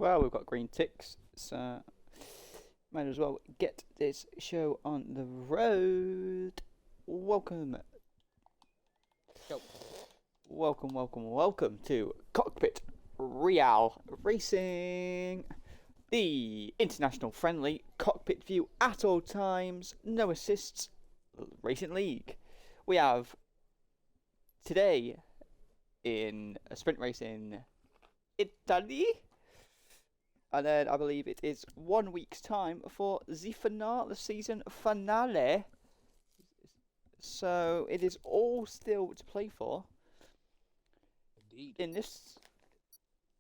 Well, we've got green ticks, so might as well get this show on the road. Welcome. Go. Welcome to Cockpit Real Racing, the international friendly cockpit view at all times, no assists racing league. We have today in a sprint race in Italy. And then I believe it is 1 week's time for the season finale. So it is all still to play for. Indeed. In this,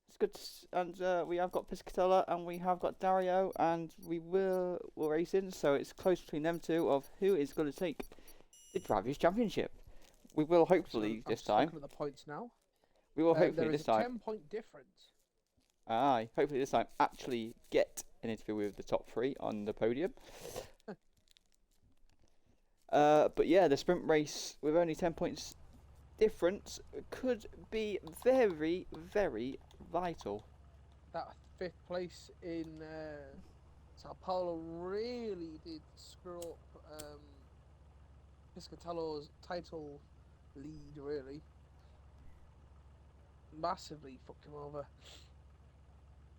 it's good. And we have got Piscatella and we have got Dario, and we're racing. So it's close between them two of who is going to take the Drivers' Championship. We will hopefully this time. I'm looking at the points now. We will hopefully this time. There is a 10-point difference. Aye, hopefully this time actually get an interview with the top three on the podium. But yeah, the sprint race with only 10 points difference could be very, very vital. That 5th place in Sao Paulo really did screw up Piscatello's title lead, really. Massively fucked him over.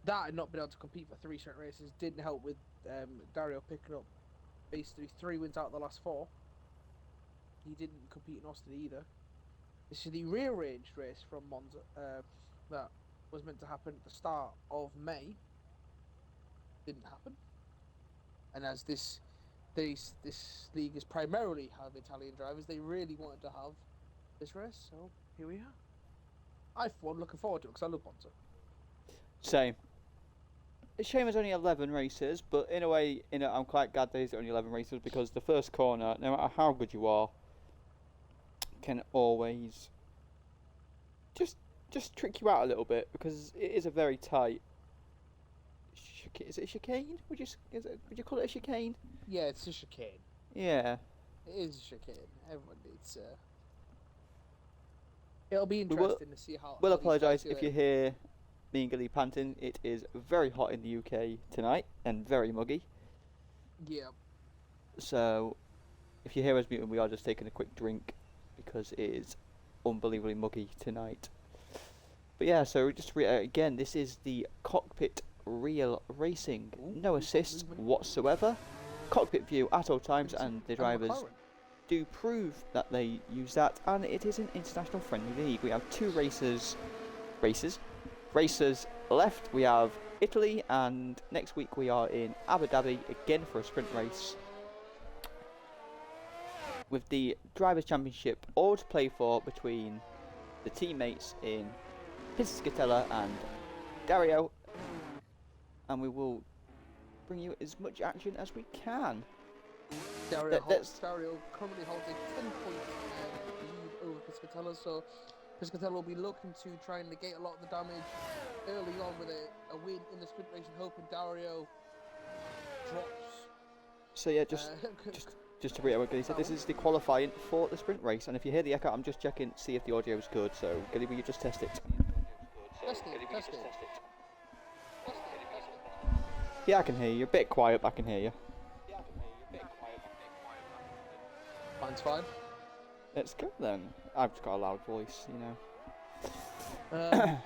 That and not being able to compete for 3 straight races didn't help with Dario picking up basically 3 wins out of the last 4. He didn't compete in Austin either. This is the rearranged race from Monza that was meant to happen at the start of May. Didn't happen. And as this league is primarily have Italian drivers, they really wanted to have this race, so here we are. I, for one, looking forward to it because I love Monza. Same. It's a shame there's only 11 races, but in a way, I'm quite glad there's only 11 races because the first corner, no matter how good you are, can always just trick you out a little bit because it is a very tight. Is it a chicane? Would you call it a chicane? Yeah, it's a chicane. Yeah. It is a chicane. Everyone needs. It'll be interesting to see how. We'll apologise if you hear me and Gilly panting. It is very hot in the UK tonight and very muggy. Yeah. So, if you hear us muting, we are just taking a quick drink because it is unbelievably muggy tonight. But yeah, so just again, this is the Cockpit Real Racing. No assists whatsoever. Cockpit view at all times, and the drivers do prove that they use that, and it is an international friendly league. We have 2 racers left. We have Italy, and next week we are in Abu Dhabi again for a sprint race with the Drivers' Championship all to play for between the teammates in Piscatella and Dario, and we will bring you as much action as we can. Dario currently holds a 10-point lead over Piscatella, so Piscatella will be looking to try and negate a lot of the damage early on with a win in the sprint race and hoping Dario drops. So yeah, just to reiterate what Gilly said, this is the qualifying for the sprint race, and if you hear the echo, I'm just checking to see if the audio is good, so Gilly, will you just test it? Test it. Yeah, I can hear you. A bit quiet, but I can hear you. Mine's fine. Let's go then. I've just got a loud voice, you know.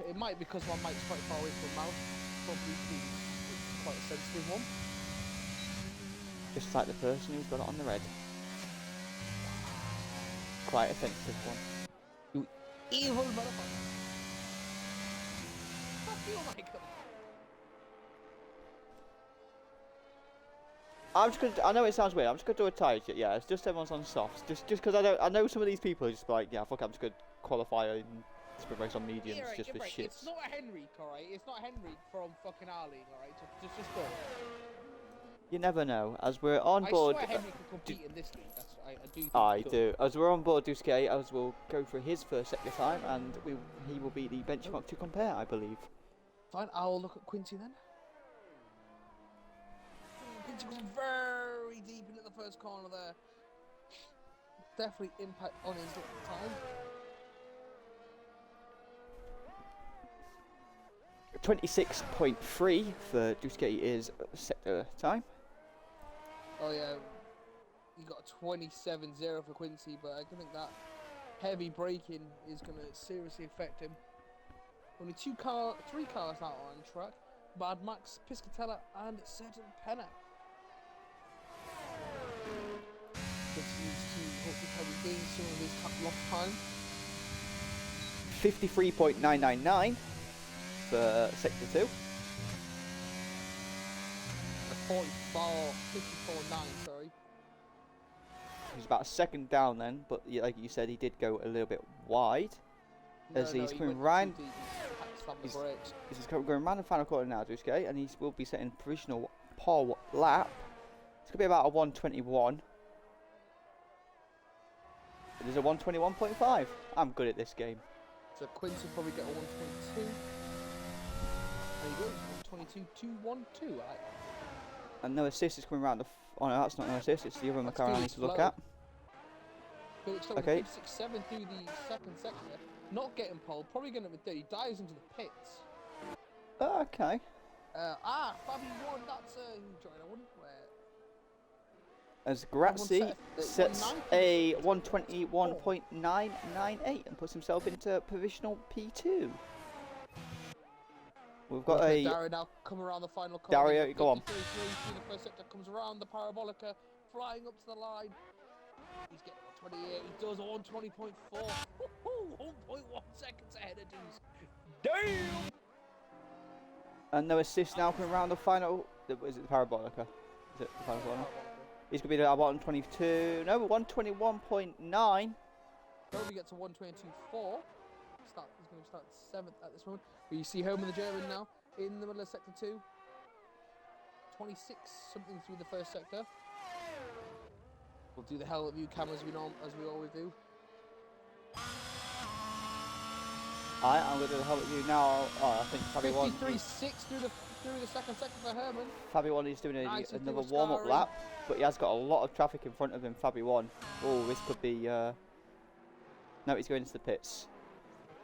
It might be because my mic's quite far away from my mouth. Probably it's quite a sensitive one. Just like the person who's got it on the red. Quite a sensitive one. You evil motherfucker. Fuck you, Michael. I know it sounds weird. I'm just gonna do a tire shit. Yeah, it's just everyone's on softs. Just because I know some of these people are just like, yeah, fuck, I'm just gonna qualify in sprint race on mediums just for shit. It's not a Henrik, alright? It's not Henrik from fucking Arling, alright? Just go. You never know. As we're on board. I swear Henrik can compete in this league. I do. I do. As we're on board Duske, as we'll go for his first sector time, and he will be the benchmark to compare, I believe. Fine, I'll look at Quincy then. Quincy goes very deep into the first corner there. Definitely impact on his time. 26.3 for Duskei is sector time. Oh yeah, you got a 27-0 for Quincy, but I think that heavy braking is going to seriously affect him. Only three cars out on track: Mad Max, Piscatella, and Certain Penna. This needs to hopefully try to gain some of his lost time. 53.999 for sector 2. 54.9, sorry. He's about a second down then, but like you said, he did go a little bit wide. As he's coming round, he's going round the final quarter now, Duskei, and he will be setting provisional pole lap. It's going to be about a 121. It is a 121.5. I'm good at this game. So Quincy will probably get a 122. There you go, 122.212. Right. And no assist is coming around the. Oh no, that's not no assist. It's the other McLaren I need to look at. Felix Okay. 6-7 through the second sector. Not getting pole, probably going to be 30. Dives into the pits. Okay. Fabi won. That's who joined. I wouldn't wear. As Grazzi sets a 121.998 and puts himself into provisional P2. We've got a Dario now come around the final corner. Dario, go on. The first sector comes around the parabolica, flying up to the line. He's getting a 128. He does a 120.4. 1.1 seconds ahead of Deuce. Damn! And no assist now coming around the final. Is it the parabolica? Is it the final corner? He's going to be at 122. No, 121.9. Toby gets a 122.4. He's going to start 7th at this moment. But you see home in the German now in the middle of sector 2. 26 something through the first sector. We'll do the hell view cam as we always do. Alright, I'm going to do the help you now. Oh, I think Fabi 53.6 through the second sector for Herman. Fabi 1 is doing Nice, another warm-up lap, but he has got a lot of traffic in front of him. Fabi 1. Oh, this could be. No, he's going into the pits.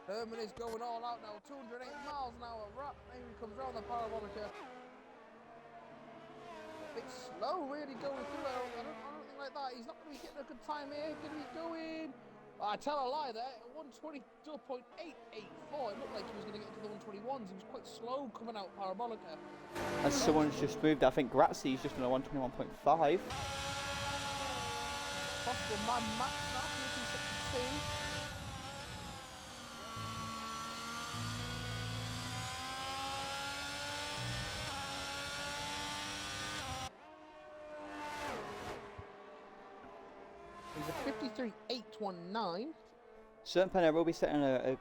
Herman is going all out now. 208 miles an hour. Right, here he comes round the parabolica. A bit slow, really going through it. I don't think like that. He's not going to be getting a good time here. Going to be going. I tell a lie there. 122.884. It looked like he was going to get to the 121s. He was quite slow coming out parabolica. And someone's just moved. I think Grazzi's just on a 121.5. Possible Mad Max now. Making sector 2. He's a 53.819. Certain Penner will be setting a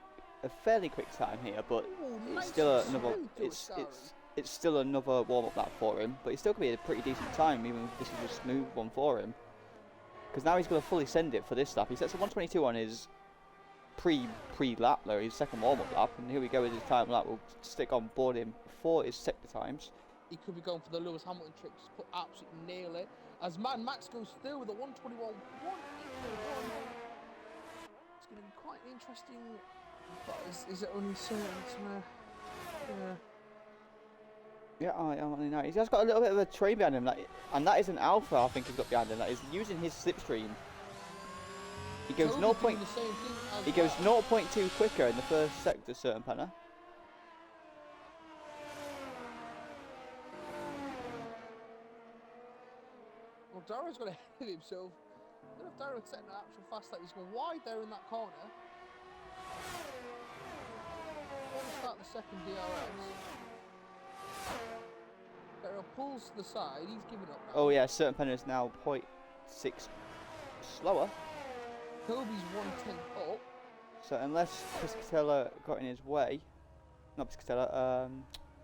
fairly quick time here, but it's still another. It's still another warm-up lap for him, but it's still going to be a pretty decent time, even if this is a smooth one for him. Because now he's going to fully send it for this lap. He sets a 122 on his pre-lap though, his second warm-up lap, and here we go with his time lap. We'll stick on board him for his sector times. He could be going for the Lewis Hamilton trick, just put absolutely nail it. As Mad Max goes through with a 121.181. It's going to be quite interesting, but is it only certain? Yeah, I only know. He's just got a little bit of a train behind him, and that is an Alpha, I think he's got behind him. That is using his slipstream. He goes 0.2 quicker in the first sector, Certain Penner. Well, Darrow's got ahead of himself. I don't know if Darrow's setting an actual fast lap. He's going wide there in that corner. We'll start the second DRS. Darrow pulls to the side. He's giving up now. Oh yeah, Certain Penner is now 0.6 slower. Toby's 110 up. So unless Piscatella got in his way, not Piscatella,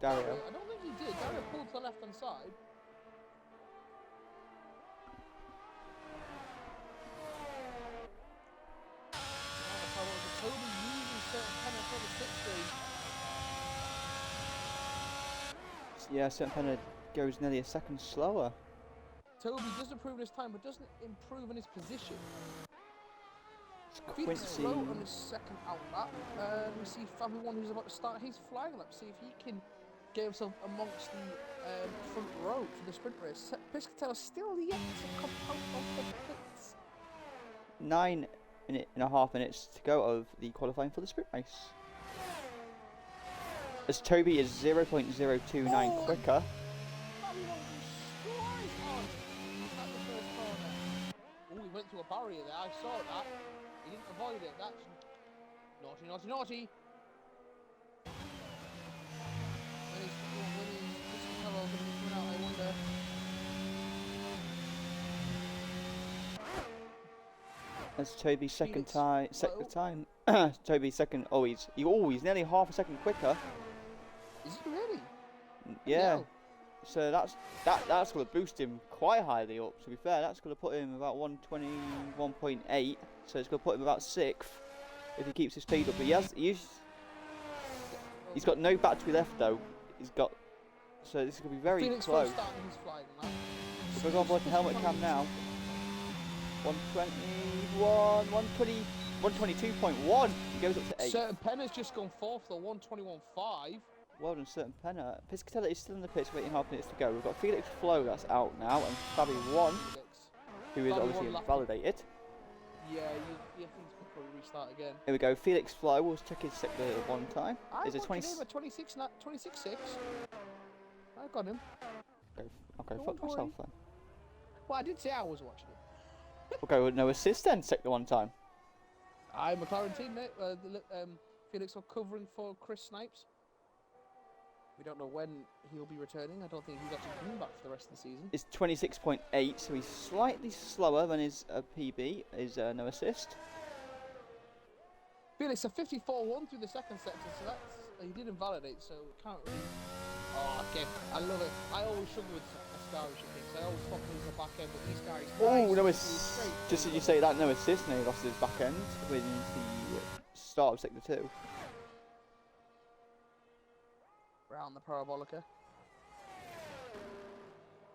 Dario. I don't think he did. Dario pulled to the left hand side. Toby using Certain Penner for the slipstream. Yeah, Certain Penner goes nearly a second slower. Toby does improve in his time, but doesn't improve in his position. Felix Quincy. slow on his second outlap. We see Fabian who's about to start his flying lap. See if he can get himself amongst the front row for the sprint race. Piscatello still yet to come out of the pits. 9.5 minutes to go of the qualifying for the sprint race. As Toby is 0.029 quicker. Oh, he went through a barrier there. I saw that. He didn't avoid it. That's naughty, naughty, naughty. When is Piscatello going to be coming out, I wonder? That's Toby's second time. Toby's second. He's nearly half a second quicker. Is he really? Yeah. No. So that's going to boost him quite highly up. To be fair, that's going to put him about 121.8. So it's going to put him about 6th if he keeps his speed up. But he's got no battery left though. So this is going to be very Felix close. starting his flying lap. If we're going to the helmet cam now. 121, 120, 122.1. He goes up to 8. Certain Penn has just gone 4th for 121.5. Well done, Certain Penner. Piscatella is still in the pits, waiting half minutes to go. We've got Felix Flo that's out now, and Fabi 1, who is obviously invalidated. Yeah, you think he's going to probably restart again. Here we go. Felix Flo will check his sector one time. Is it 20? 26.6. I got him. Okay, fuck myself then. Well, I did say I was watching it. Okay, with no assist then, sector one time. I'm McLaren teammate. Felix are covering for Chris Snipes. We don't know when he'll be returning. I don't think he's actually coming back for the rest of the season. It's 26.8, so he's slightly slower than his PB, his no assist. Felix a 54.1 through the second sector, so that's he did invalidate, so can't really. Oh, again, I love it. I always struggle with Ascari things. I always thought he was the back end, but these guys. Oh, no assist. Just as you say that, no assist, and he lost his back end with the start of sector 2. Round the parabolica.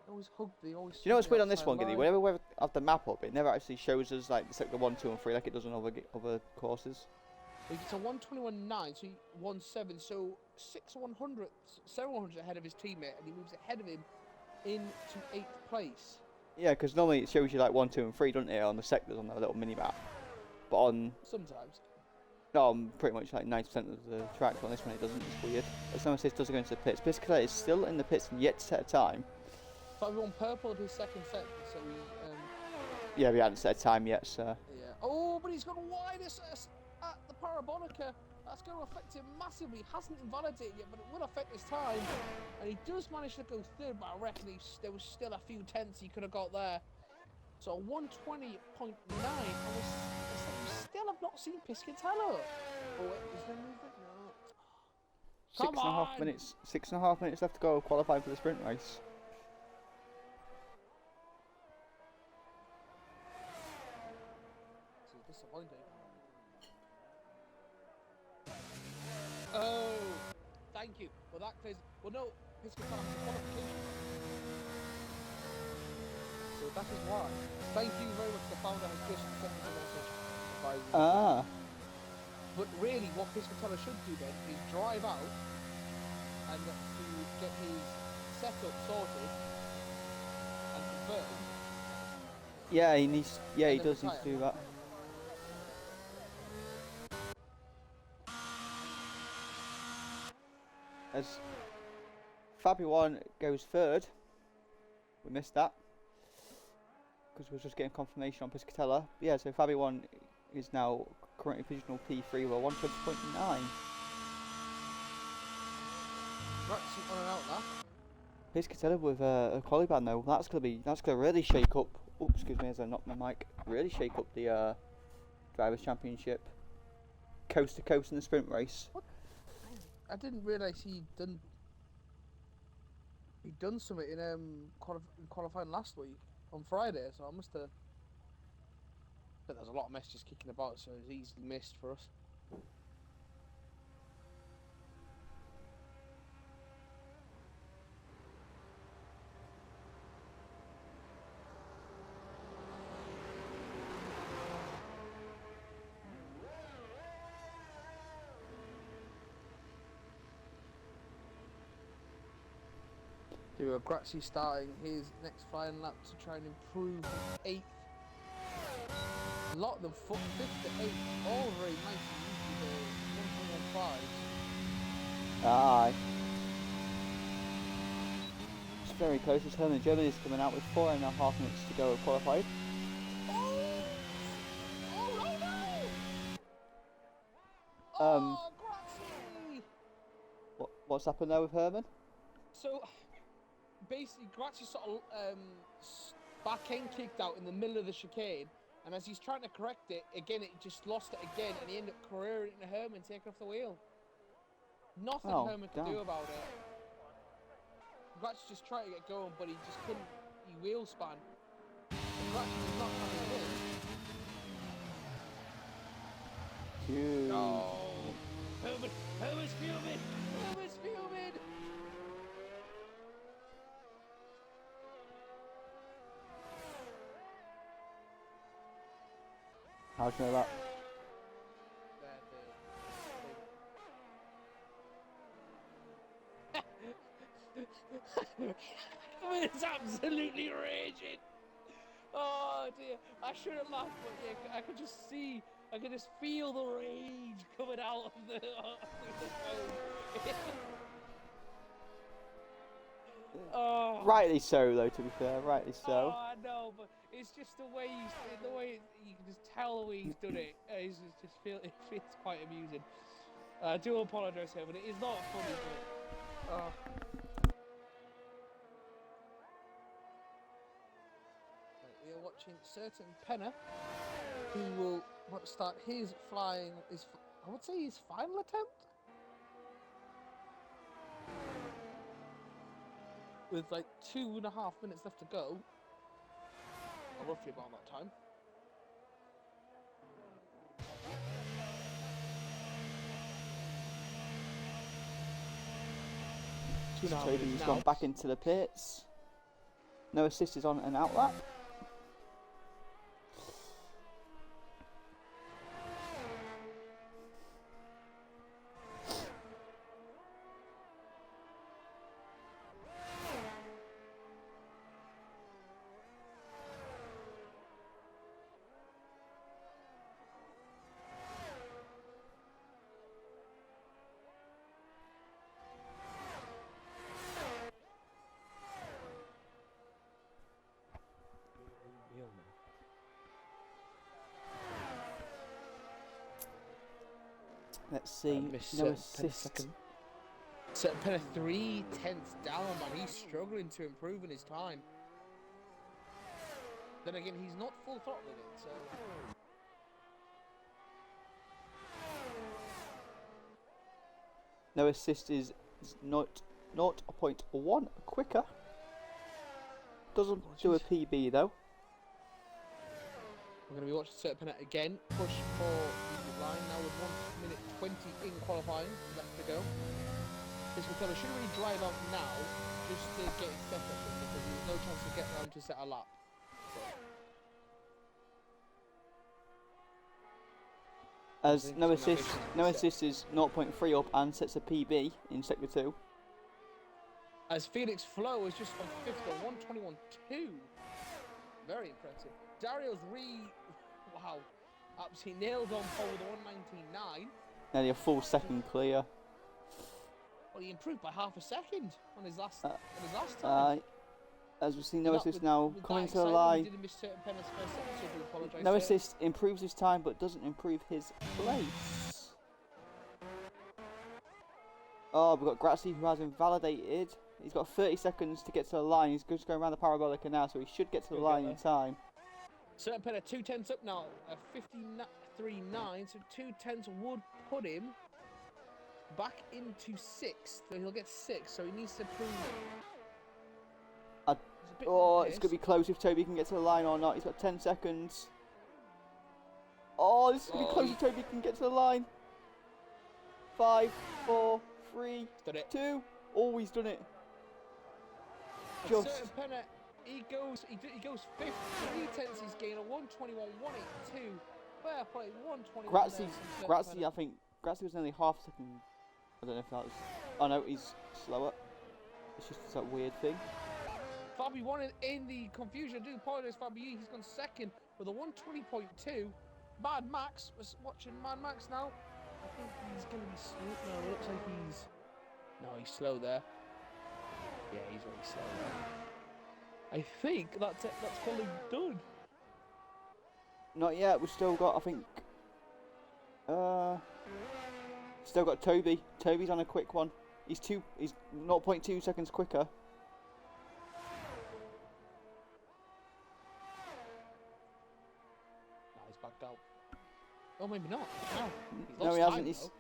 Always hug the always. Do you know what's weird on this one, Giddy? Whenever we have the map up, it never actually shows us like sector 1, 2, and 3 like it does on other courses. It's a 121.9, so 1.7, so 700 ahead of his teammate, and he moves ahead of him into 8th place. Yeah, because normally it shows you like 1, 2, and 3, doesn't it, on the sectors on the little mini map. But on pretty much like 90% of the tracks on this one it doesn't. It's weird. As long as it doesn't go into the pits. Piscatella is still in the pits and yet to set a time. So everyone purpled his second sector, so he. Yeah, we hadn't set a time yet, so. Yeah. Oh, but he's gone wide at the parabolica. That's going to affect him massively. He hasn't invalidated yet, but it will affect his time. And he does manage to go third, but I reckon there was still a few tenths he could have got there. So 120.9. Still have not seen Piscatello. Oh, wait, is there movement? No. 6.5 minutes. 6.5 minutes left to go. Qualifying for the sprint race. This is disappointing. Oh, thank you. Well, that clears. Well, no, Piscatello has a qualification. So that is why. Thank you very much. The founder has just sent me a message. But really, what Piscatello should do then is drive out and to get his setup sorted and confirmed. Yeah, he needs. Yeah, he does need to do that. As Fabi 1 goes third, we missed that because we were just getting confirmation on Piscatella. But yeah, so Fabi 1 is now currently provisional P3 with 120.9. Right, on and out that. Piscatella with a qualiband though. That's gonna really shake up. Oh, excuse me, as I knocked my mic. Really shake up the drivers' championship, coast to coast in the sprint race. What? I didn't realise he'd done something in qualifying last week on Friday, so I must have. But there's a lot of messages kicking about, so it's easily missed for us. So Grazzi starting his next flying lap to try and improve 8th. A lot of them 5th to 8th, all very nice and easy, the 1.15s. Aye. It's very close as Herman Germany is coming out with 4.5 minutes to go qualified. Oh, Grazzi! What's happened there with Herman? So, basically, Grazzi sort of back end kicked out in the middle of the chicane, and as he's trying to correct it, again, it just lost it again, and he ended up careering into Herman, taking off the wheel. Nothing Herman could do about it. Grazzi just tried to get going, but he just couldn't. He wheel span. Grazzi was not trying to win. Huge. No. Herman's fuming. Herman's fuming. How do you know that? It's absolutely raging. Oh dear, I shouldn't laugh, but yeah, I could just see, I could just feel the rage coming out of the phone. Oh. Rightly so, though. To be fair, rightly so. Oh, I know, but it's just the way you can just tell the way he's done it. It feels quite amusing. I do apologise here, but it is not funny. But, we are watching certain Penner, who will want to start his flying. I would say his final attempt. With like 2.5 minutes left to go, or roughly about that time. Toby's gone back into the pits. No assist is on an out lap. Let's see. No assist. Certain Penner 3/10 down, man. He's struggling to improve in his time. Then again, he's not full throttling it, so. No assist is not 0.1 quicker. Doesn't do a PB though. We're going to be watching Certain Penner again. Push for the line now with 1 minute 20 in qualifying left to go. This McCullough should really drive out now just to get his step up because there's no chance to get round to set a lap. As no assist is 0.3 up and sets a PB in sector 2. As Felix Flo is just on 5th at 1:21.2. Very impressive. Dario's wow, absolutely nailed on pole with a 1:19.9. Nearly a full second clear. Well, he improved by half a second on his last time. As we see, no assist now coming to the line. No assist improves his time but doesn't improve his place. Oh, we've got Grazzi who has invalidated. He's got 30 seconds to get to the line. He's just going around the parabolica now, so he should get to the line in time. Certain Penner 2/10 up now, 53.9, so 2/10 would put him back into 6th, so he'll get 6, so he needs to prove it. It's going to be close if Toby can get to the line or not. He's got 10 seconds. Oh, this is going to be close if Toby can get to the line. 5, 4, 3, 2. Oh, he's done it. Just. Certain Penner, he goes 5th, 3/10 he's gained a 1:21.182. Fair play, 1:21. Grazzi, I think Grazzi was nearly half a second. I don't know if that was. Oh no, he's slower. It's just that weird thing. Fabi won in the confusion. I do apologise, Fabi. He's gone second with a 120.2. Mad Max was watching Mad Max now. I think he's going to be slow. No, it looks like he's. No, he's slow there. Yeah, he's really slow there. I think that's it. That's fully done. Not yet. We've still got, I think. Still got Toby. Toby's on a quick one. He's 0.2 seconds quicker. No, he's backed out. Oh, maybe not. No, No, he hasn't. He's...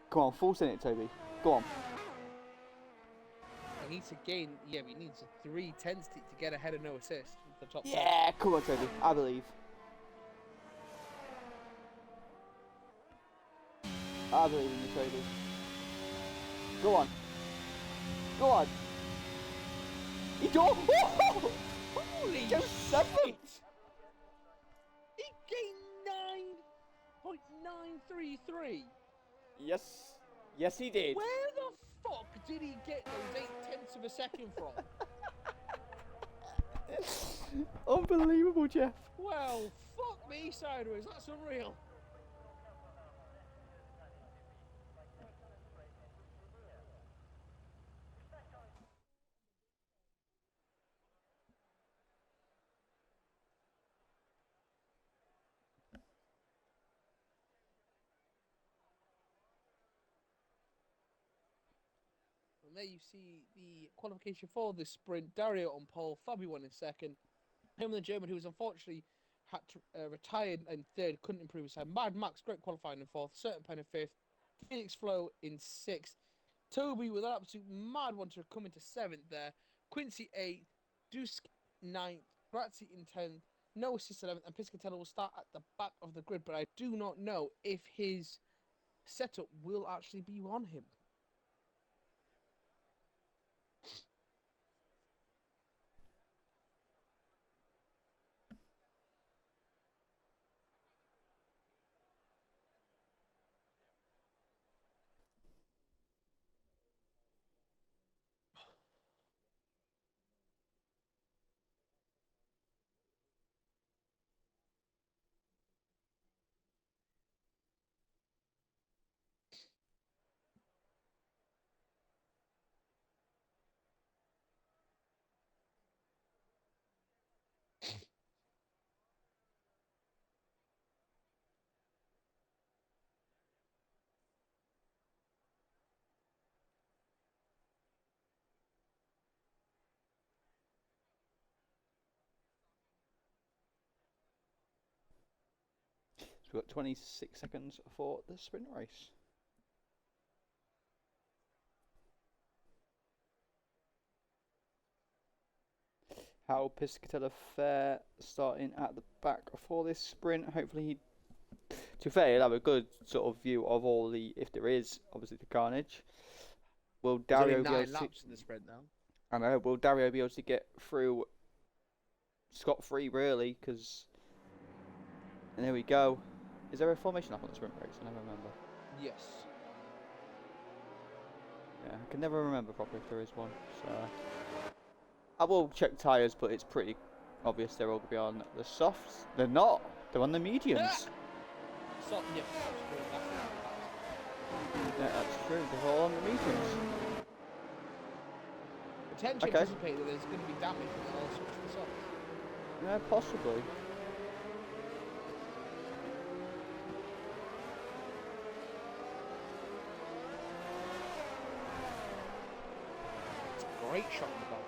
Come on, full send it, Toby. Go on. He needs to gain. Yeah, he needs a 3/10 to get ahead of no assist. The top. Yeah, come on, Toby. I believe. I believe in you, Toby. Go on. Go on. He got. Holy Go seventh. He gained 9.933. Yes. Yes, he did. Where the fuck did he get those 0.8 of a second from? Unbelievable, Jeff. Well, fuck me sideways. That's unreal. And there you see the qualification for this sprint. Dario on pole, Fabi won in second. Him and the German, who was unfortunately had to retire in third, couldn't improve his time. Mad Max, great qualifying in fourth. Certain Pen in fifth. Felix Flo in sixth. Toby with an absolute mad one to come into seventh there. Quincy eighth. Dusk ninth. Grazzi in 10th. No assist 11th. And Piscatella will start at the back of the grid, but I do not know if his setup will actually be on him. So we've got 26 seconds for the sprint race. How Piscatella fare starting at the back for this sprint. Hopefully he, to be fair, he'll have a good sort of view of all the, if there is, obviously the carnage. Will Dario be able to... laps in the sprint now. I know, will Dario be able to get through scot-free really, because... And there we go. Is there a formation up on the sprint race? I never remember. Yes. Yeah, I can never remember properly if there is one. So I will check tyres, but it's pretty obvious they're all going to be on the softs. They're not. They're on the mediums. So, yeah, Yeah, that's true. They're all on the mediums. potentially Okay. anticipate that there's going to be damage when they all switch to the softs. Yeah, possibly. It's a great shot in the box.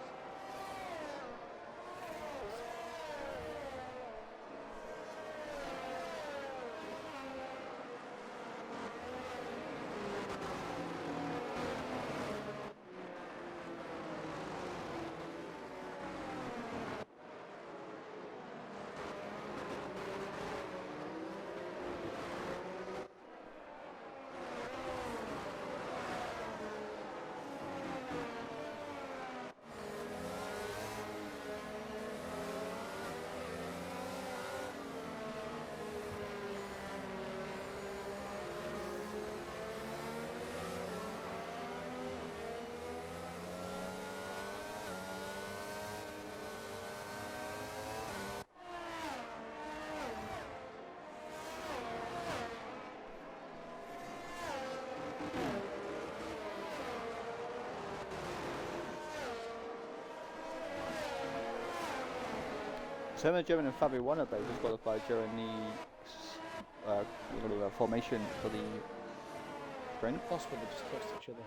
Herman German and Fabio Warner both disqualified during the formation for the sprint. Possible they just trust each other.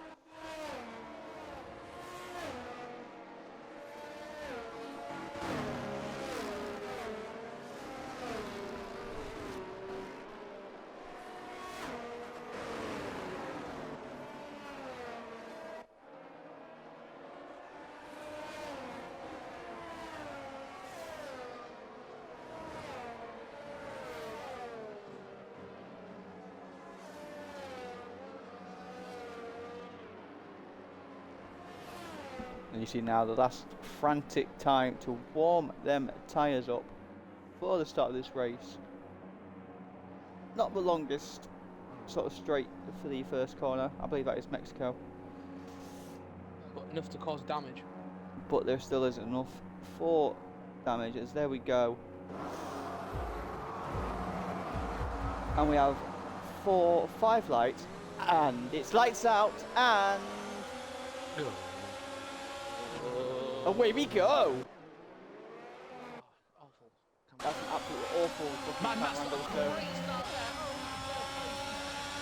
And you see now the last frantic time to warm them tyres up for the start of this race. Not the longest sort of straight for the first corner. I believe that is Mexico. But enough to cause damage. But there still isn't enough for damage, as there we go. And we have 5 lights, and it's lights out, and away we go! Awful. That's an absolutely awful fucking Man, that's camera not angle, a so- great start there.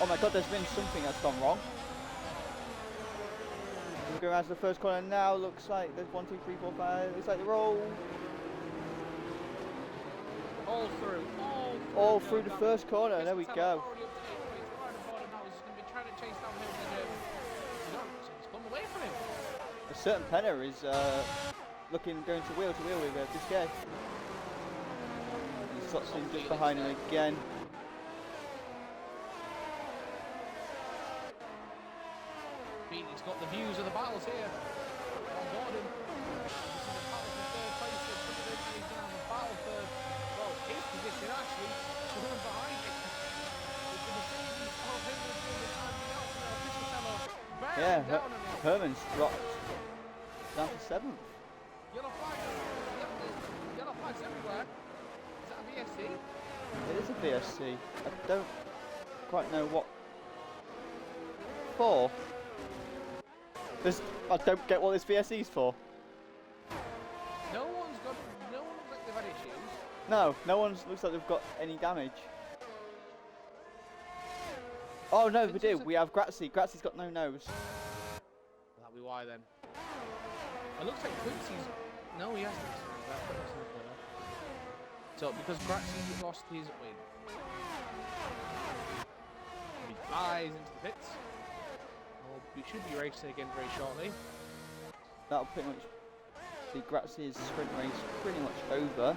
Oh my god, there's been something that's gone wrong. We're going out to the first corner now. Looks like there's 1, 2, 3, 4, 5. Looks like they're all through the first corner. There we go. A certain Penner is going to wheel with Biscay. He slots in just behind him again. He's got the views of the battles here. On board him. This is a battle for third place. He's down the battle for, well, his position actually. We're behind him. It's the Mercedes of him doing the time else now. Piscatello bearing down on him. Herman's dropped down to 7th. Yellow flags. Yellow flags everywhere. Is that a VSC? It is a VSC. I don't quite know what for. I don't get what this VSC is for. No one looks like they've had issues. No one looks like they've got any damage. Oh no, we do. We have Grazzi. Grazzi's got no nose. That'll be why then. It looks like Quincy's. No, he hasn't. So because Grazzi lost his wing, he flies into the pits. We should be racing again very shortly. That'll pretty much be Grazzi's sprint race pretty much over.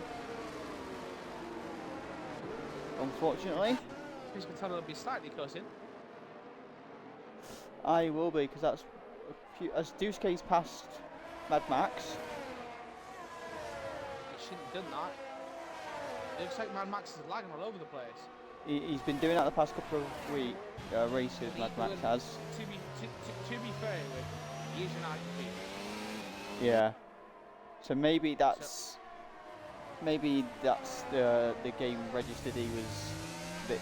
Unfortunately. Piscatello will be slightly cutting. I will be, because that's a few, as Duskay's passed Mad Max. He shouldn't have done that. It looks like Mad Max is lagging all over the place. He's been doing that the past couple of races, Mad Max has. To be fair, he is an IPP. Yeah. So maybe that's the game registered. He was a bit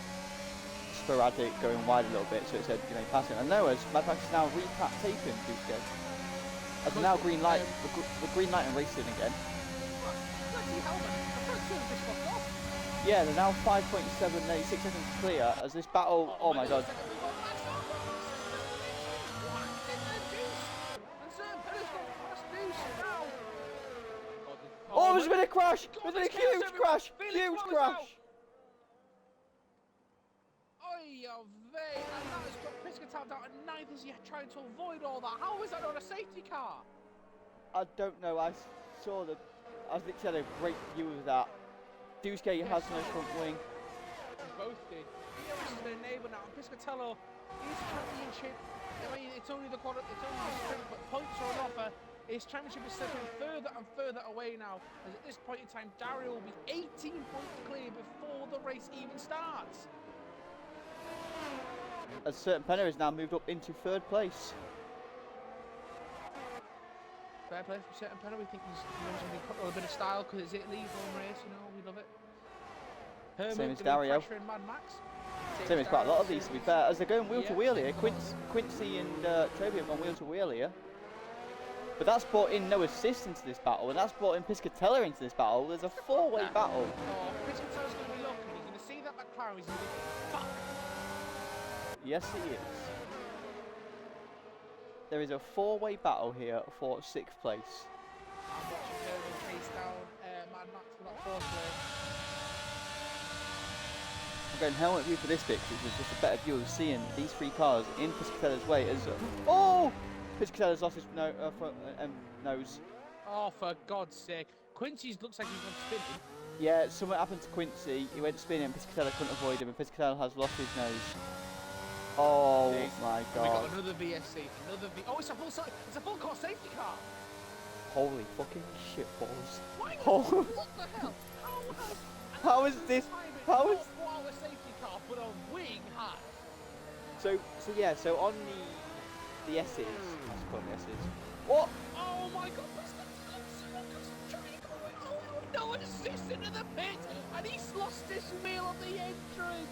sporadic, going wide a little bit, so it said passing. And now as Mad Max is now taken Duskay. As now green light, the green light and racing again. Yeah, they're now 5.7, nearly 6 seconds clear as this battle. Oh my god. Oh, there's been a crash! There's been a huge crash! Huge crash! Oy, vey, and that has got Piscatello down to 9th as he trying to avoid all that. How is that not a safety car? I don't know. I literally had a great view of that. Duskay has no front wing. Both did. Here is the neighbour now. Piscatello is championship. I mean, it's only the sprint, but points are on offer. His championship is slipping further and further away now. As at this point in time, Dario will be 18 points clear before the race even starts. A certain Penner has now moved up into 3rd place. Fair play for certain Penner. We think he's put a little bit of style because it's Italy, home race, we love it. Herman, same as Dario. Mad Max. Same as quite a lot of these, to be fair. As they're going wheel to wheel here, Quincy and Toby have gone wheel to wheel here. But that's brought in no assist into this battle, and that's brought in Piscatella into this battle. There's a four-way battle. Oh, Piscatella's going to be looking. He's going to see that McLaren. He's going to go, fuck. Yes, he is. There is a four-way battle here for 6th place. I'm watching Herman chase down Mad Max for that 4th place. I'm going helmet view for this bit because it's just a better view of seeing these 3 cars in Piscatella's way as... oh! Piscatella's lost his nose. Oh, for God's sake. Quincy's looks like he's gone spinning. Yeah, something happened to Quincy. He went spinning and Piscatella couldn't avoid him, and Piscatella has lost his nose. Oh my God. We got another VSC, oh, it's a full course safety car. Holy fucking shitballs. What Oh. What the hell? How is this? How is... a safety car, but a wing hat. So on the S's, let's call them the S's. What? Oh my God, oh, no assist into the pit, and he's lost his wheel on the entry.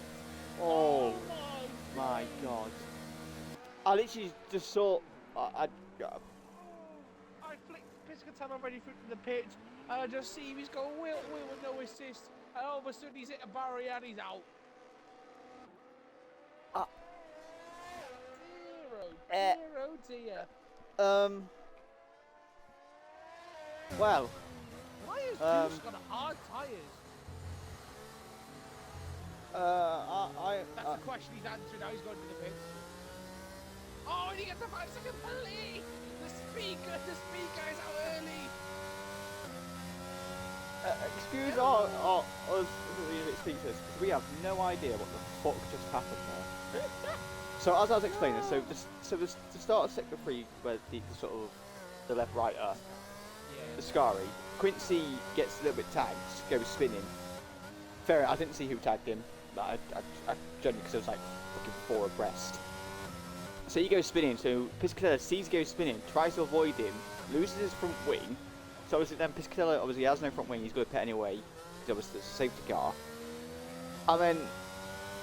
Oh my God. I literally just saw... I flicked Piscatella ready for the pit, and I just see him, he's going wheel with no assist, and all of a sudden he's hit a barrier and he's out. Dear. Well. Why has Juice got hard tyres? That's the question he's answering now. He's going to the pits. Oh, and he gets a 5-second penalty. The speaker is out early. Excuse us a bit speechless because we have no idea what the fuck just happened there. So as I was explaining, so the start of sector 3, where the sort of the left right are, the Scari, Quincy gets a little bit tagged, goes spinning. Fair, I didn't see who tagged him, but I generally because it was like looking 4 abreast. So he goes spinning, so Piscatella sees he goes spinning, tries to avoid him, loses his front wing. So obviously then Piscatella obviously has no front wing, he's got to pit anyway, because obviously it's a safety car. And then,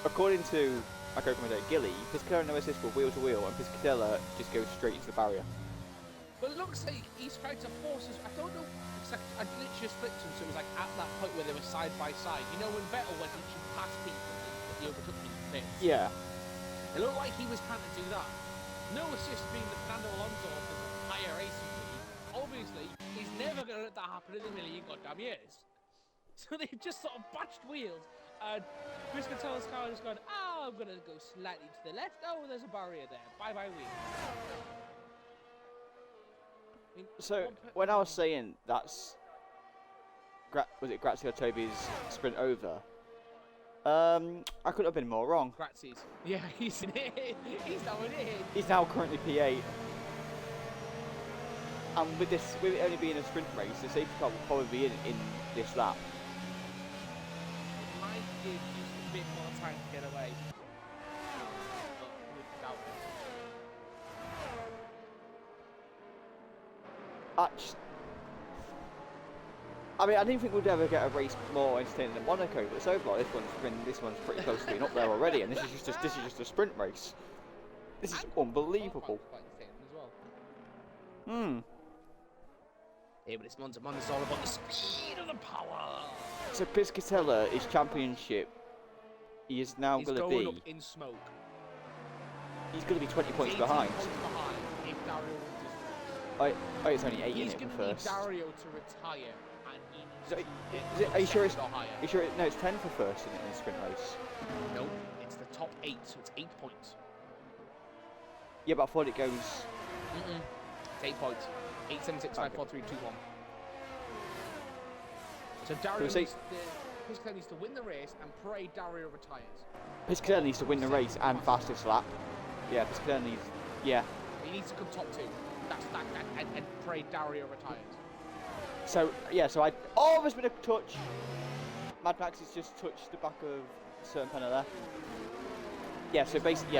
according to my co-commentator Gilly, Piscatella no assist for wheel to wheel, and Piscatella just goes straight into the barrier. But it looks like he's trying to force us. I don't know exactly. I literally just flicked him, so it was like at that point where they were side by side. You know when Vettel went literally past people, he overtook them in the pits? Yeah. It looked like he was trying to do that. No assist being the Fernando Alonso of the higher racing league. Obviously, he's never going to let that happen in a million goddamn years. So they've just sort of batched wheels, and Piscatella's car is going, oh, I'm going to go slightly to the left. Oh, there's a barrier there. Bye-bye wheel. I mean, So, when I was saying that's... was it Grazia Toby's sprint over? I couldn't have been more wrong. Grazies. Yeah, he's in it. He's now in it. He's now currently P8. And with it only being a sprint race, the safety car will probably be in this lap. It might give just a bit more time to get away. But without it. I mean, I didn't think we'd ever get a race more entertaining than Monaco, but so far this one's pretty close to being up there already, and this is just a sprint race. This is unbelievable. Yeah, but it's Monza. Monza's all about the speed and the power. So Piscatella is championship. He is now going to be. Up in smoke. He's going to be 20 points 18 behind. Points behind if Dario wins this race. It's only 8 in it for first. He's going to need Dario to retire, and he needs to are you sure it's? higher. Are you sure? No, it's 10 for first in the sprint race. No, it's the top 8, so it's 8 points. Yeah, but I thought it goes. It's 8 points. 8, 7, 6, 5, 4, 3, 2, 1. So Dario Piscatella needs to win the race and pray Dario retires. Piscatella needs to win the race and fastest lap. Yeah, Piscatella needs. Yeah. He needs to come top 2. That's that, and pray Dario retires. So yeah, so oh, there's been a touch. Mad Max has just touched the back of certain panel there. Yeah, so basically,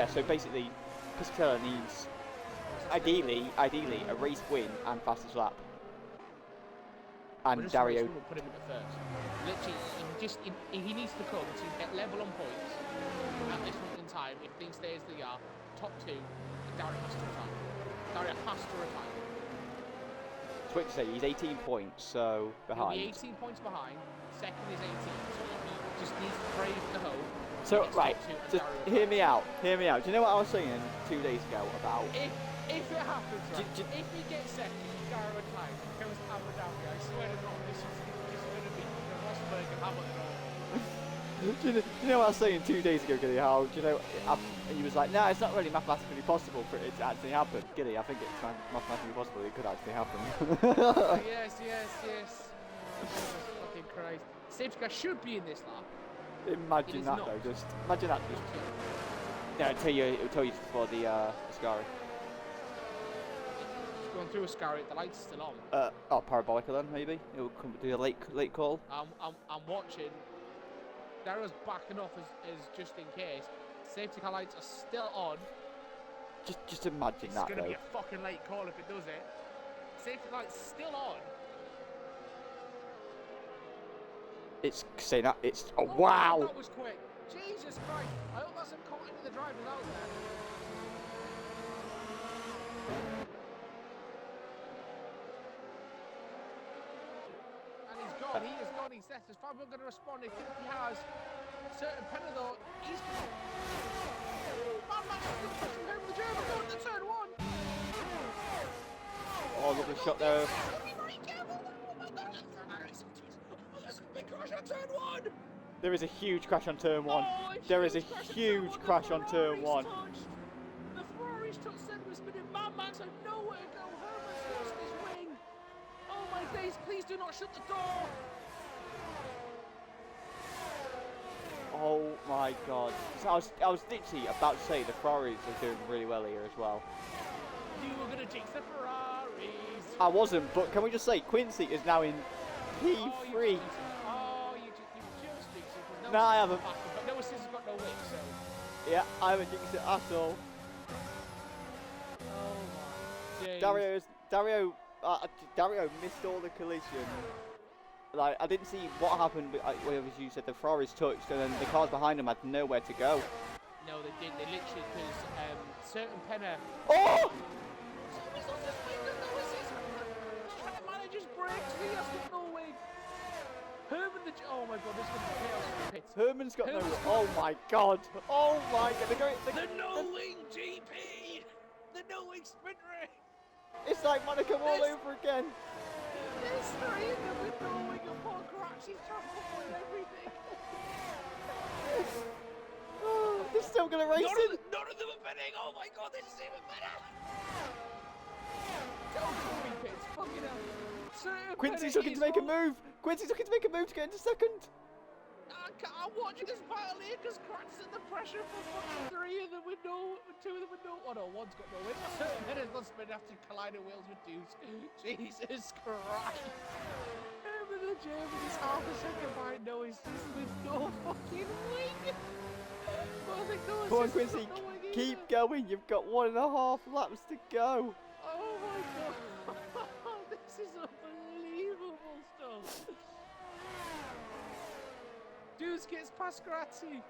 Piscatella needs ideally a race win and fastest lap. And Dario. We'll put him into first. Literally, he needs to come to get level on points at this point in time. If things stay as they are, top 2, and Dario has to retire. Dario has to retire. Quick to say, he's 18 points, so He'll behind. be 18 points behind. Second is 18, so he just needs to brave the hope. So, right, just hear me out. Hear me out. Do you know what I was saying 2 days ago about? If it happens, right, if he gets second, Dario time goes to Abu Dhabi, I swear to God, this is going to be Rosberg and Hamilton all. Do you know what I was saying 2 days ago, Gilly? How, do you know, he was like, nah, it's not really mathematically possible for it to actually happen. Gilly, I think it's mathematically possible it could actually happen. Yes. Oh, fucking Christ. Safety car should be in this lap. Imagine that, though. Just imagine that. Just, yeah, it'll tell you for the Ascari. Just going through Ascari, the light's still on. Parabolica then, maybe. It'll come do a late call. I'm watching. Darrow's backing off as just in case. Safety car lights are still on. Just imagine that, though. It's gonna be a fucking late call if it does it. Safety lights still on. It's saying that it's wow. That was quick. Jesus Christ! I hope that's caught into the drivers out there. And he's gone. He is gone. He's left. Is Fabio going to respond? If he has, certain penalty though, he's gone. Man, still pushing home the German going to turn one. Oh, look at the shot there. Crash on turn one! There is a huge crash on turn one. Oh, there is a huge crash on turn one. The Ferraris took center spinning. Mad Max had nowhere to go. Herman's lost his wing. Oh my days, please do not shut the door. Oh my god. So I was literally about to say the Ferraris are doing really well here as well. You were going to jinx the Ferraris. I wasn't, but can we just say Quincy is now in P3. You just jinxed it. No, I haven't. But no assist has got no wing, so. Yeah, I haven't jinxed it at all. Oh my days. Dario missed all the collision. Like, I didn't see what happened, but as you said, the Ferraris touched, and then the cars behind him had nowhere to go. No, they didn't. They literally, because certain Penner. Oh! He's lost his wing, there's no assist. He's trying to manage his brakes. He has got no wing. Herman the. Oh my god, this is going to be chaos in the pits. Herman's got no. Oh my god. Oh my god. The no wing GP. The no wing sprint race. It's like Monaco all over again. There's three of them with no wing and Paul Cratchy's trying to avoid everything. Oh, they're still going to race it. None of them are winning. Oh my god, this is even better. Don't go in pits. Fucking hell. Quincy's looking to make a move. Quincy's looking to make a move to get into second. I'm watching this battle here because Kratz in the pressure for fucking three of them with no, two of them with no. Oh no, one's got no win. Certain Penner's not spin after colliding wheels with dudes. Jesus Christ. Herman the German is half a second behind. No, he's just with no fucking wing. Well, I think no Come on, Quincy, keep going. You've got 1.5 laps to go. Oh my god. This is unbelievable stuff. Dudes gets past Grazzi.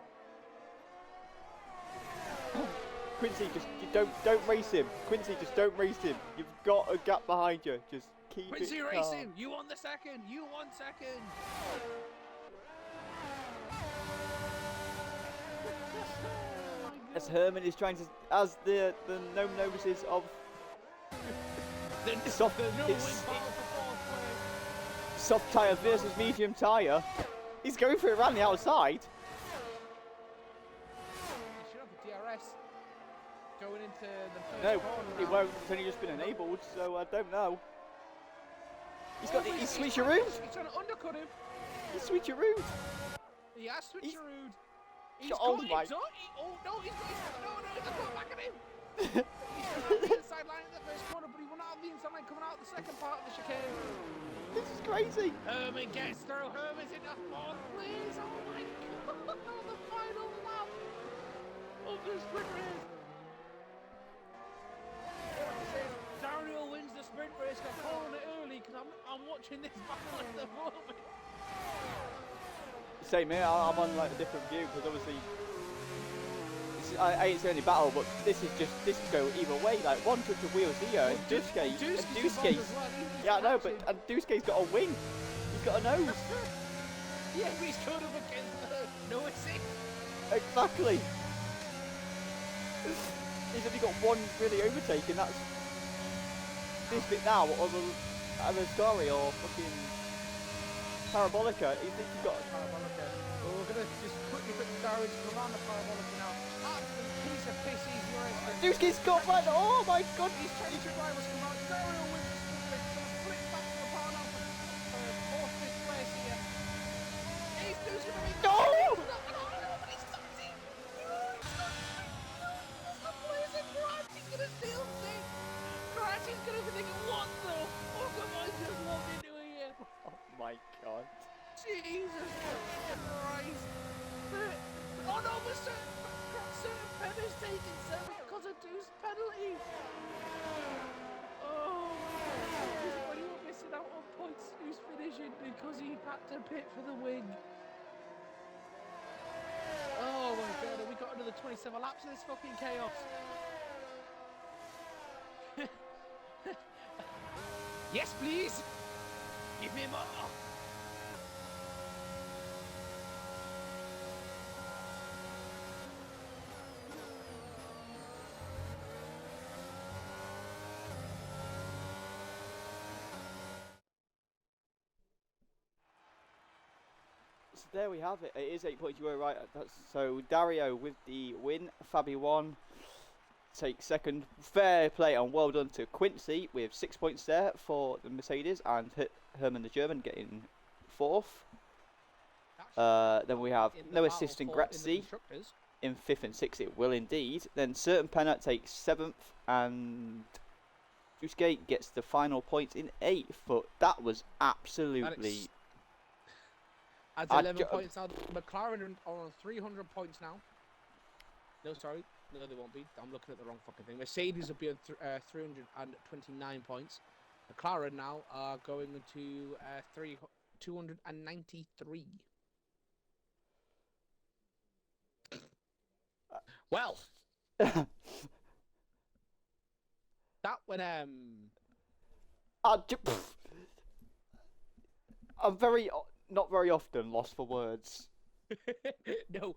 Quincy, just don't race him. Quincy, just don't race him. You've got a gap behind you. Just keep Quincy it racing. calm. You won the second. You won second. As Herman is trying to, as the no notices of soft tyre versus medium tyre. He's going for it around the outside. He should have a DRS going into the first No, corner it now. won't. It's only just been enabled, so I don't know. He's got. He's He's switcherooed. trying to undercut him. He's switcherooed. He has switcherooed. He's Oh got my. He's got back at him. He's on the inside line in the first corner, but he went out of the inside line coming out of the second part of the chicane. This is crazy. Herman gets through. Herman's in the fourth place. Oh my god. The final lap of the sprint race. Dario wins the sprint race. I'm calling it early because I'm watching this battle at the moment. Same here. I'm on like a different view because obviously I ain't saying any battle, but this is go either way. Like one touch of wheels here, and Dusuke. Yeah, I know, but Dusuke's got a wing. He's got a nose. Yeah, but he's going up against no assist. Exactly. He's only got one really overtake, and that's this bit now, or the story, or fucking Parabolica. He's got Parabolica. Well, we're gonna just quickly put the Darwin's come on the Parabolica now. Absolute piece of piss, easy race. Dusuke's got one. Oh my god! He's trying to rivals come out. Dario wins the sprint race. Gonna flip back to the power now for fourth, fifth place here. He's gonna make No! But he's touching. The players in Karachi's gonna steal things. Karachi's gonna be thinking, what the fuck am I just walked into here? Oh my god! Jesus Christ! Oh no, but certain penalties taken, sir, because of Deuce penalty. Oh, this is when he was missing out on points. Who's finishing because he had to pit for the win. Oh my god, we got another 27 laps of this fucking chaos. Yes, please. Give me more. So there we have it. It is 8 points. You were right. So Dario with the win. Fabi won. Take second. Fair play and well done to Quincy with 6 points there for the Mercedes, and Herman the German getting fourth. Then we have no assist in Grazzi in fifth and sixth. It will indeed. Then Certain Penna takes seventh, and Dusuke gets the final points in eighth. But that was absolutely. Adds 11 points now. McLaren are on 300 points now. No, sorry. No, they won't be. I'm looking at the wrong fucking thing. Mercedes will be on 329 points. McLaren now are going to 293. Well, that when I'm not very often lost for words. No,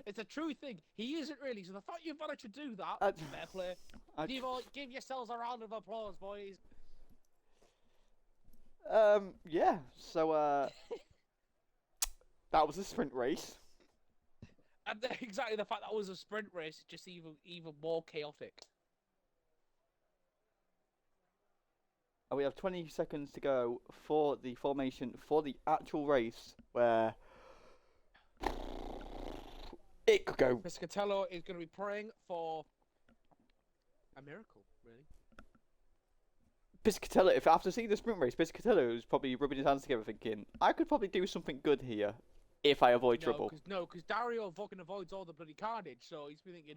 it's a true thing. He isn't really. So I thought you wanted to do that. Fair play. Give yourselves a round of applause, boys. Yeah. So that was a sprint race. And exactly the fact that was a sprint race, just even more chaotic. And we have 20 seconds to go for the formation for the actual race, where it could go. Piscatello is going to be praying for a miracle, really. Piscatello, if after seeing the sprint race, Piscatello is probably rubbing his hands together thinking, I could probably do something good here if I avoid trouble. Because Dario fucking avoids all the bloody carnage, so he's been thinking,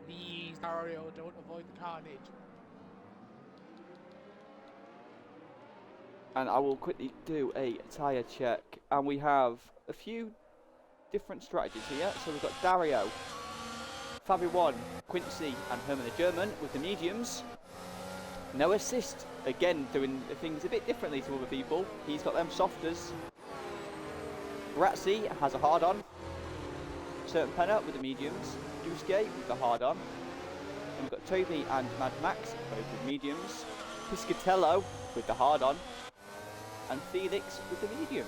please, Dario, don't avoid the carnage. And I will quickly do a tyre check, and we have a few different strategies here. So we've got Dario, Fabi 1, Quincy and Herman the German with the mediums. No assist, again doing things a bit differently to other people. He's got them softers. Grazzi has a hard on. Certain Penna with the mediums. Dusuke with the hard on. And we've got Toby and Mad Max both with mediums. Piscatello with the hard on. And Felix with the mediums.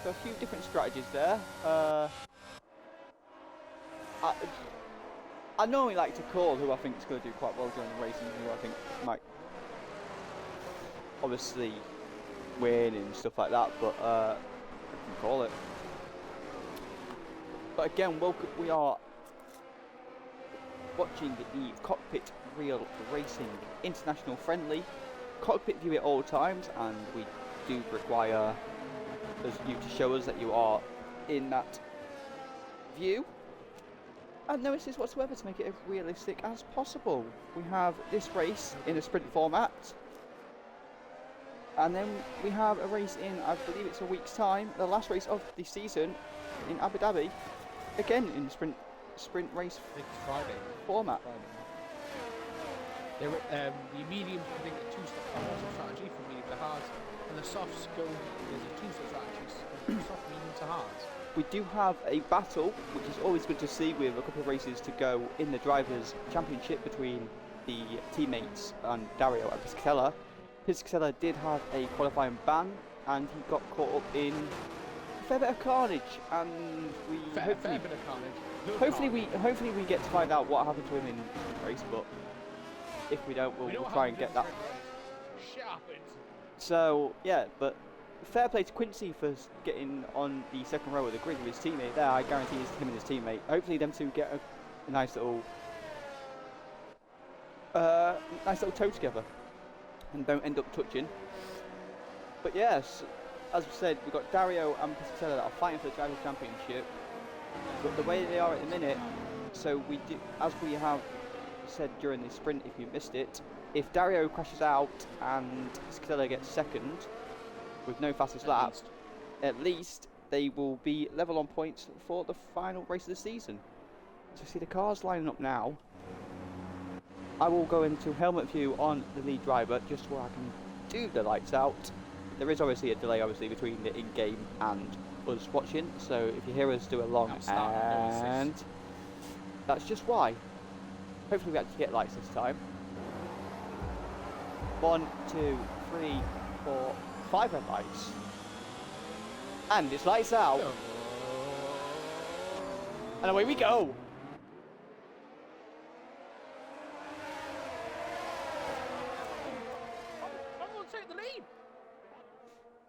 So a few different strategies there. I normally like to call who I think is going to do quite well during the race and who I think might obviously win and stuff like that, but I can call it. But again, welcome. We are watching the Cockpit Real Racing International Friendly. Cockpit view at all times, and we do require you to show us that you are in that view. And no assist whatsoever to make it as realistic as possible. We have this race in a sprint format. And then we have a race in, I believe it's a week's time, the last race of the season in Abu Dhabi. again in sprint race I think it's Friday. format. The mediums, I think, a two-step strategy from medium to hards, and the softs go, there's a two-step strategy from soft, medium to hards. We do have a battle, which is always good to see, with a couple of races to go in the Drivers' Championship between the teammates and Dario and Piscatella. Piscatella did have a qualifying ban, and he got caught up in a fair bit of carnage, and we hopefully we get to find out what happened to him in the race, but if we don't, we'll try and get that. Shit happens. So yeah, but fair play to Quincy for getting on the second row of the grid with his teammate there. I guarantee it's him and his teammate. Hopefully them two get a nice little toe together and don't end up touching. But yes, as we said, we've got Dario and Piscatella that are fighting for the Drivers' Championship. But the way they are at the minute, so we do, as we have said during the sprint, if you missed it, if Dario crashes out and Piscatella gets second with no fastest lap, at least they will be level on points for the final race of the season. So see the cars lining up now. I will go into helmet view on the lead driver just so I can do the lights out. There is obviously a delay between the in-game and us watching, so if you hear us do along, and that's just why. Hopefully we actually get lights this time. 1, 2, 3, 4, 5 red lights. And it's lights out. And away we go. I'm going to take the lead.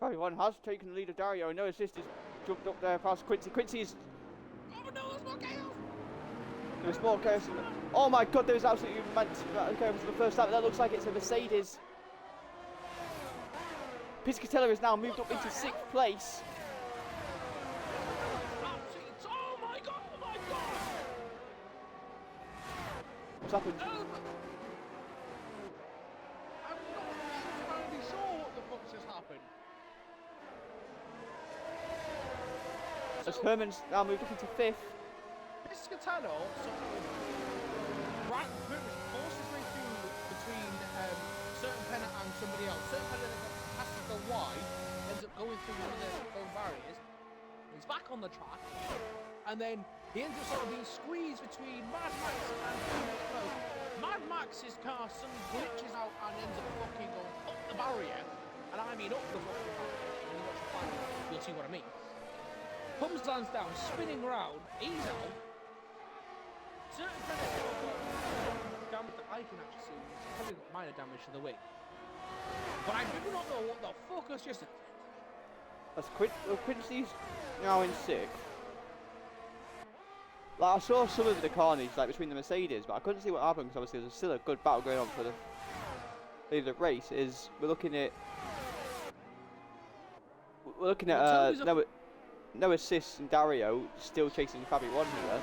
Everyone has taken the lead of Dario. No assist is jumped up there past Quincy. Quincy's. Oh no, there's more chaos. There's more chaos. Oh my god, there was absolutely immense chaos for the first time. That looks like it's a Mercedes. Piscatella has now moved up into 6th place. Oh my god, oh my god. What's happened? I'm not entirely sure what the fuck's just happened. As Herman's now moved up into 5th. Piscatella sort of forced his way through between certain Penna and somebody else. Certain Penna has to go wide, ends up going through one of the phone barriers. He's back on the track, and then he ends up sort of being squeezed between Mad Max and Felix. Mad Max's car suddenly glitches out and ends up fucking going up the barrier, and I mean up the fucking barrier. When you watch the final, you'll see what I mean. Pumps lands down, spinning round, he's out. Certain damage that I can actually see, it's probably got minor damage to the wing. But I do not know what the fuck has just... That's Quincy's now in 6th. Like, I saw some of the carnage like between the Mercedes, but I couldn't see what happened because obviously there's still a good battle going on for the race. We're looking at no assists and Dario still chasing Fabi 1 here.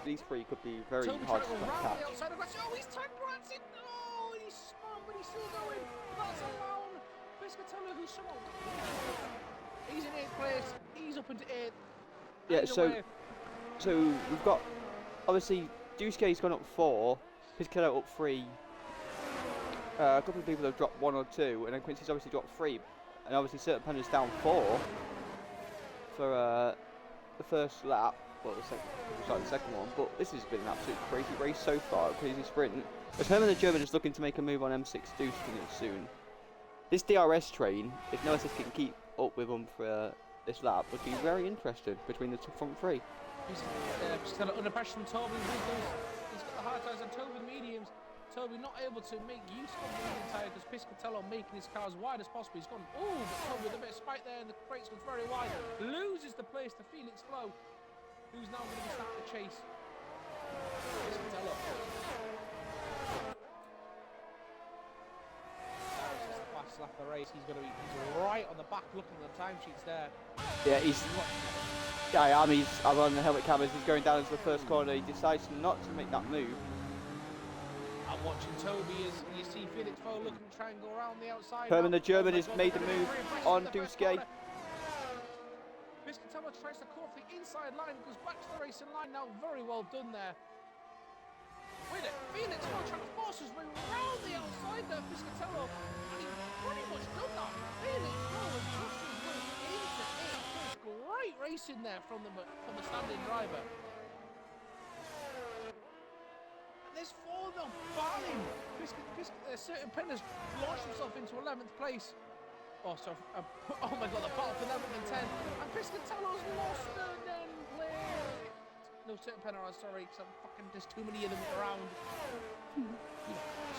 These three could be very hard to catch. Oh, he's turned Branson! Oh, he's smart, but he's still going. That's allowed Piscatella, who's someone. He's in 8th place. He's up into 8th. Yeah, so we've got obviously Dusuke's gone up 4, Piscatella up 3. A couple of people have dropped 1 or 2, and then Quincy's obviously dropped 3, and obviously certain Penna's down 4 for the first lap. Well, the second one, but this has been an absolute crazy race so far, a crazy sprint. As Herman the German is looking to make a move on M6 Deuce soon. This DRS train, if no assist can keep up with them for this lap, would be very interesting between the front three. He's still under pressure from Toby. He's got the hard tires on Toby mediums. Toby not able to make use of the medium tyre because Piscatella making his car as wide as possible. He's gone, oh, but Toby with a bit of spike there and the brakes goes very wide. Loses the place to Felix Flo, who's now going to be starting to chase Piscatella. Last lap of the race, he's right on the back looking at the timesheets there. Yeah, I'm on the helmet cameras. He's going down into the first corner. He decides not to make that move. I'm watching Toby as you see Felix Fo looking to try and go around the outside. Herman the German has made the move on Dusuke. Piscatella tries to cut off the inside. outside line, goes back to the racing line now. Very well done there. Wait a Felix now trying to force his way round the outside there, Piscatello. And he's pretty much done that. Felix now has pushed his way into it. Great racing there from the standing driver. And there's 4 now behind. Certain Pen has launched himself into 11th place. Oh, sorry. Oh my god, the battle for 11th and 10th. And Piscatello's lost third then place. No, Certain Pen, sorry, because there's too many of them around.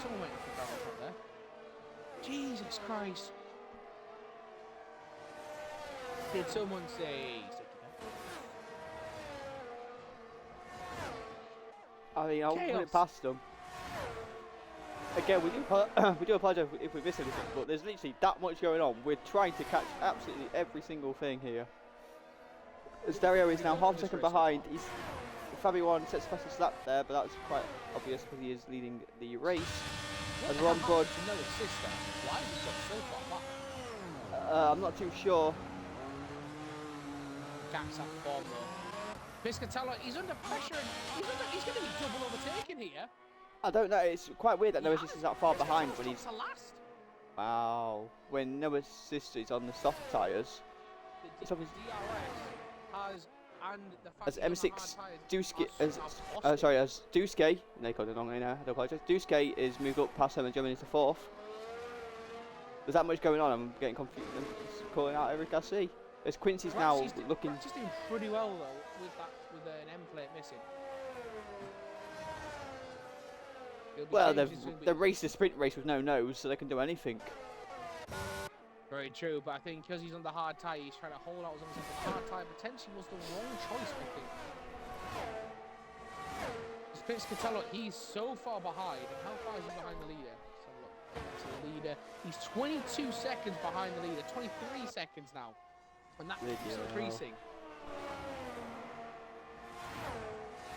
Someone went for gravel up there. Jesus Christ. Did someone say... I mean, I'll put it past them. Again, we do apologise if we miss anything, but there's literally that much going on. We're trying to catch absolutely every single thing here. As Dario is now half a second behind, Fabio 1 sets the fastest lap there, but that's quite obvious because he is leading the race. And Ron Bud... Why has he got so far back? I'm not too sure. Gaps that form though. Piscatello, he's under pressure and he's going to be double overtaken here. I don't know, it's quite weird that Noah Assist is that far behind when he's... last. Wow. When Noah Assist is on the soft tyres. The DRS has... And the fact as M6 Duske, as Duske, they called it wrong now, I do apologise. Duske is moved up past him and jumping into 4th. There's that much going on, I'm getting confused. I'm calling out Eric I see. As Quincy's now looking... He's doing pretty well though, with an M plate missing. Well, the race is a sprint race with no nose, so they can do anything. Very true, but I think because he's on the hard tyre, he's trying to hold out as long as he's on the hard tyre. Potentially was the wrong choice, I think. Piscatello, he's so far behind. And how far is he behind the leader? Let's have a look. To the leader. He's 22 seconds behind the leader. 23 seconds now. And that keeps increasing.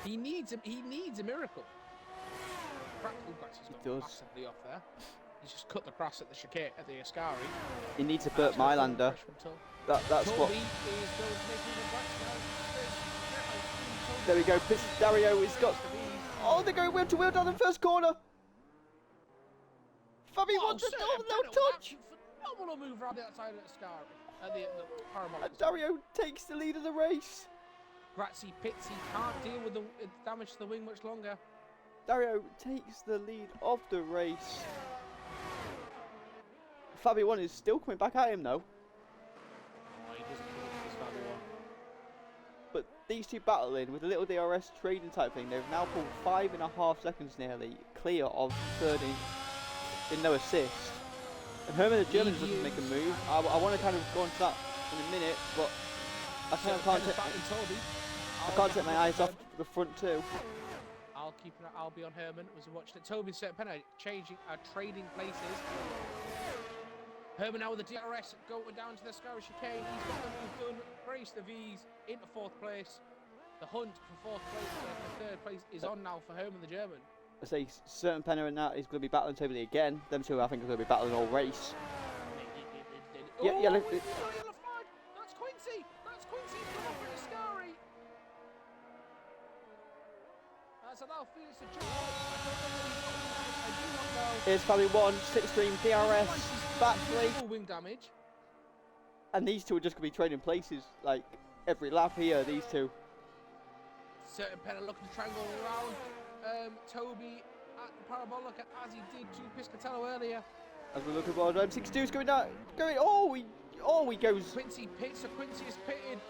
He needs a miracle. He's gone massively off there. He's just cut the cross at the chicane at the Ascari. He needs a Burt Mylander. That's what. There we go. Dario has got. Oh, they're going wheel to wheel down the first corner. Fabi wants a no touch. Phenomenal move around the outside of the Ascari. The parabolic. Dario takes the lead of the race. Grazzi pits. He can't deal with the damage to the wing much longer. Dario takes the lead of the race. Fabio 1 is still coming back at him though. Oh, he doesn't think it's Fabio 1. But these two battling with a little DRS trading type thing, they've now pulled 5.5 seconds nearly clear of third in no assist. And Herman the German doesn't make a move. I want to kind of go into that in a minute, but I can't take my eyes off the front two. I'll be on Herman as we watched it. Toby Serpenna trading places. Herman now with the DRS going down to the Ascari chicane. He's got them. He's done. Grace the V's into 4th place. The hunt for 4th place and 3rd place is on now for Herman the German. I say Serpenna and that is going to be battling Toby again. Them two I think are going to be battling all race. Yeah. That's Quincy. That's Quincy. He's come up with Ascari. So now Felix the jump. Here's Fabio 1, slipstream, DRS, backflip. Wing damage. And these two are just going to be trading places like every lap here, these two. Certain Penna looking to triangle around Toby at the parabolic as he did to Piscatello earlier. As we look at what M62 is going down. He goes. Quincy pits, so Quincy is pitted.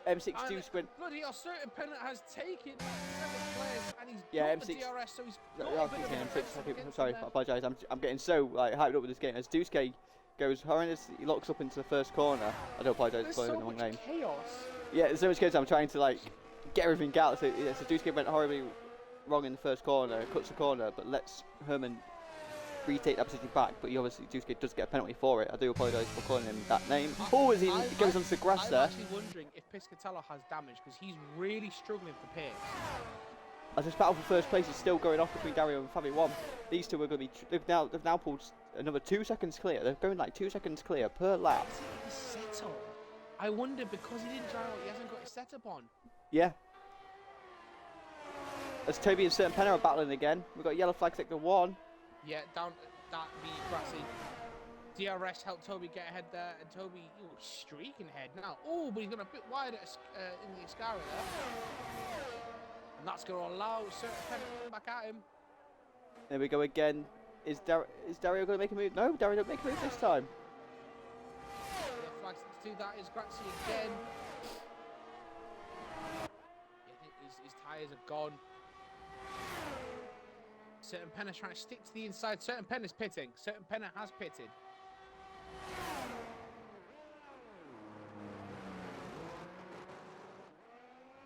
M62 sprint. Bloody hell, Certain Penna has taken 7th place and he's got the DRS, so he's I'm sorry, I apologise. I'm getting so hyped up with this game. As Duske goes horrendous, he locks up into the first corner. I do apologise for the wrong name. Chaos. Yeah, there's so much chaos. I'm trying to get everything out. So Duske went horribly wrong in the first corner, cuts the corner, but lets Herman retake that position back. But he obviously Duske does get a penalty for it. I do apologise for calling him that name. As he goes onto the grass there. I'm actually wondering if Piscatello has damage because he's really struggling for pace. As this battle for first place is still going off between Dario and Fabio 1, these two are going to be. They've now pulled another 2 seconds clear. They're going 2 seconds clear per lap. I wonder because he didn't try out, he hasn't got his setup on. Yeah. As Toby and Certain Penna are battling again. We've got yellow flag sector 1. Yeah, down that be grassy. DRS helped Toby get ahead there, and Toby streaking ahead now. Oh, but he's gone a bit wide at, in the Ascara there. And that's going to allow Certain Penna to come back at him. There we go again. Is Dario going to make a move? No, Dario don't make a move this time. Yeah, flags to do that is Grazie again. Yeah, his tyres are gone. Certain Penna trying to stick to the inside. Certain Penna's pitting. Certain Penna has pitted.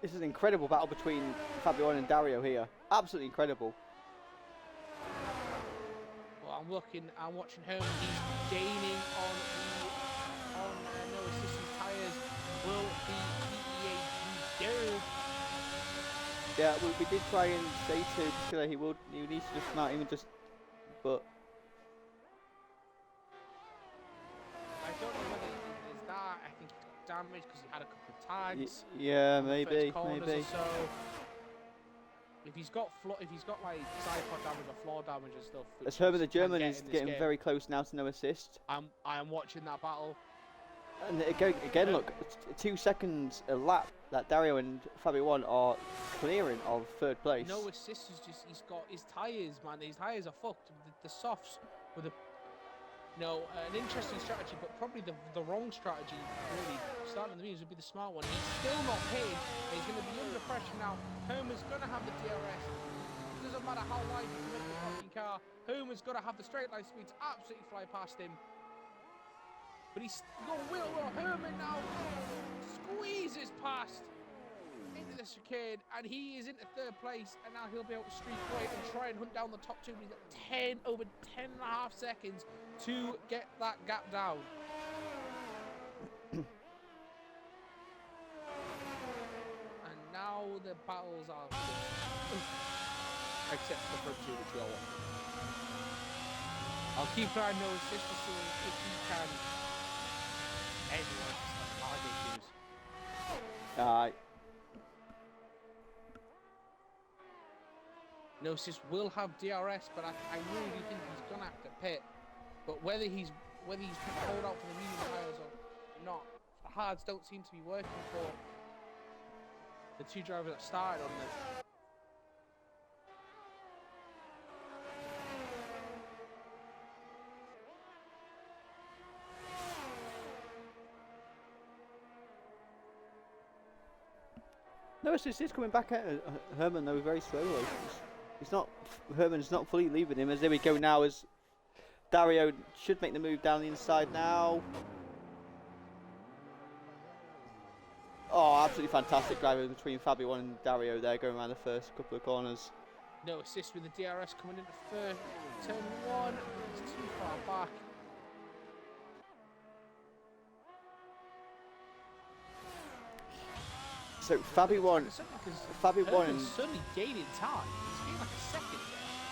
This is an incredible battle between Fabian and Dario here. Absolutely incredible. Well, I'm watching him. He's gaining on no assistance tyres. Will the DEA do? Yeah, we did try and say to Killer he needs to just come out even just, but I don't know whether it is that. I think he got damaged because he had a couple of tags. yeah, on the maybe. Or so. If he's got like side pod damage or floor damage and stuff. As Herbert the German is getting very close now to no assist. I am watching that battle. And again, look, 2 seconds a lap that Dario and Fabian are clearing of third place. No assist is just, he's got his tyres, man. His tyres are fucked. The softs with an interesting strategy, but probably the wrong strategy, really. Starting the means would be the smart one. He's still not paid. He's going to be under pressure now. Homer's going to have the DRS. It doesn't matter how wide you make the fucking car. Homer's going to have the straight line speed to absolutely fly past him. But he's got Will Herman now squeezes past into the chicane, and he is into third place, and now he'll be able to streak away and try and hunt down the top two. He's got over 10 and a half seconds to get that gap down. And now the battles are except for the front two, which we all want. I'll keep an eye on Noah's sister to see if he can. Anyone issues. Gnosis will have DRS, but I really do think he's gonna have to pit. But whether he's hold out for the medium tyres or not, the hards don't seem to be working for the two drivers that started on this. No assist is coming back at Herman though very slowly. Herman's not fully leaving him. As there we go now, as Dario should make the move down the inside now. Oh, absolutely fantastic driving between Fabian and Dario there, going around the first couple of corners. No assist with the DRS coming into third. Turn one, it's too far back. So Fabian and suddenly gaining time. It's been like a second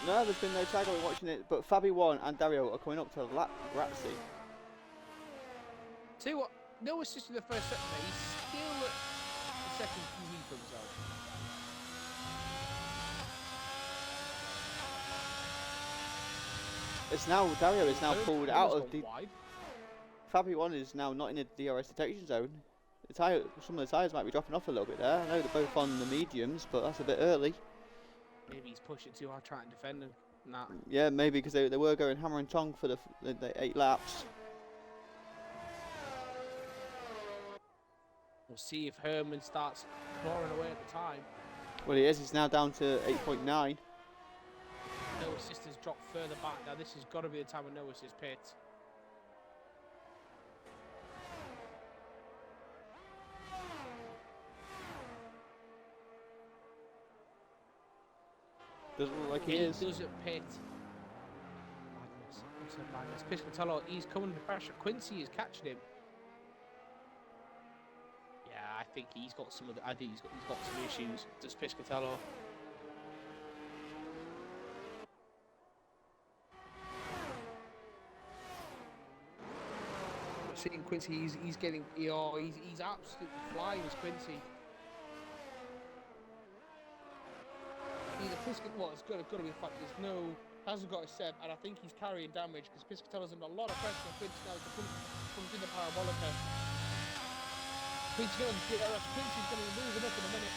there. No, there's been no tag. I've been watching it, but Fabian and Dario are coming up to Razzi. Tell you what, no assist in the first sector. He's still at the second QE for himself. It's now Dario is now pulled out of the. Wide. Fabian is now not in the DRS detection zone. Some of the tyres might be dropping off a little bit there. I know they're both on the mediums, but that's a bit early. Maybe he's pushing too hard trying to defend him. Nah. Yeah, maybe because they were going hammer and tong for the 8 laps. We'll see if Herman starts clawing away at the time. Well, he is. He's now down to 8.9. No assist has dropped further back. Now this has got to be the time when no assist pits. Doesn't look like he is. Doesn't pit. Madness. Piscatello, he's coming under pressure. Quincy is catching him. Yeah, I think he's got some issues. Does Piscatello? seeing Quincy, he's getting, he's absolutely flying as Quincy. He's a Piscatella, well, it's got to be a fact, hasn't got a step, and I think he's carrying damage because Piscatella's under a lot of pressure on Quincy now to come in the parabolica. Quincy's going to get DRS, Quincy's going to be moving up in a minute.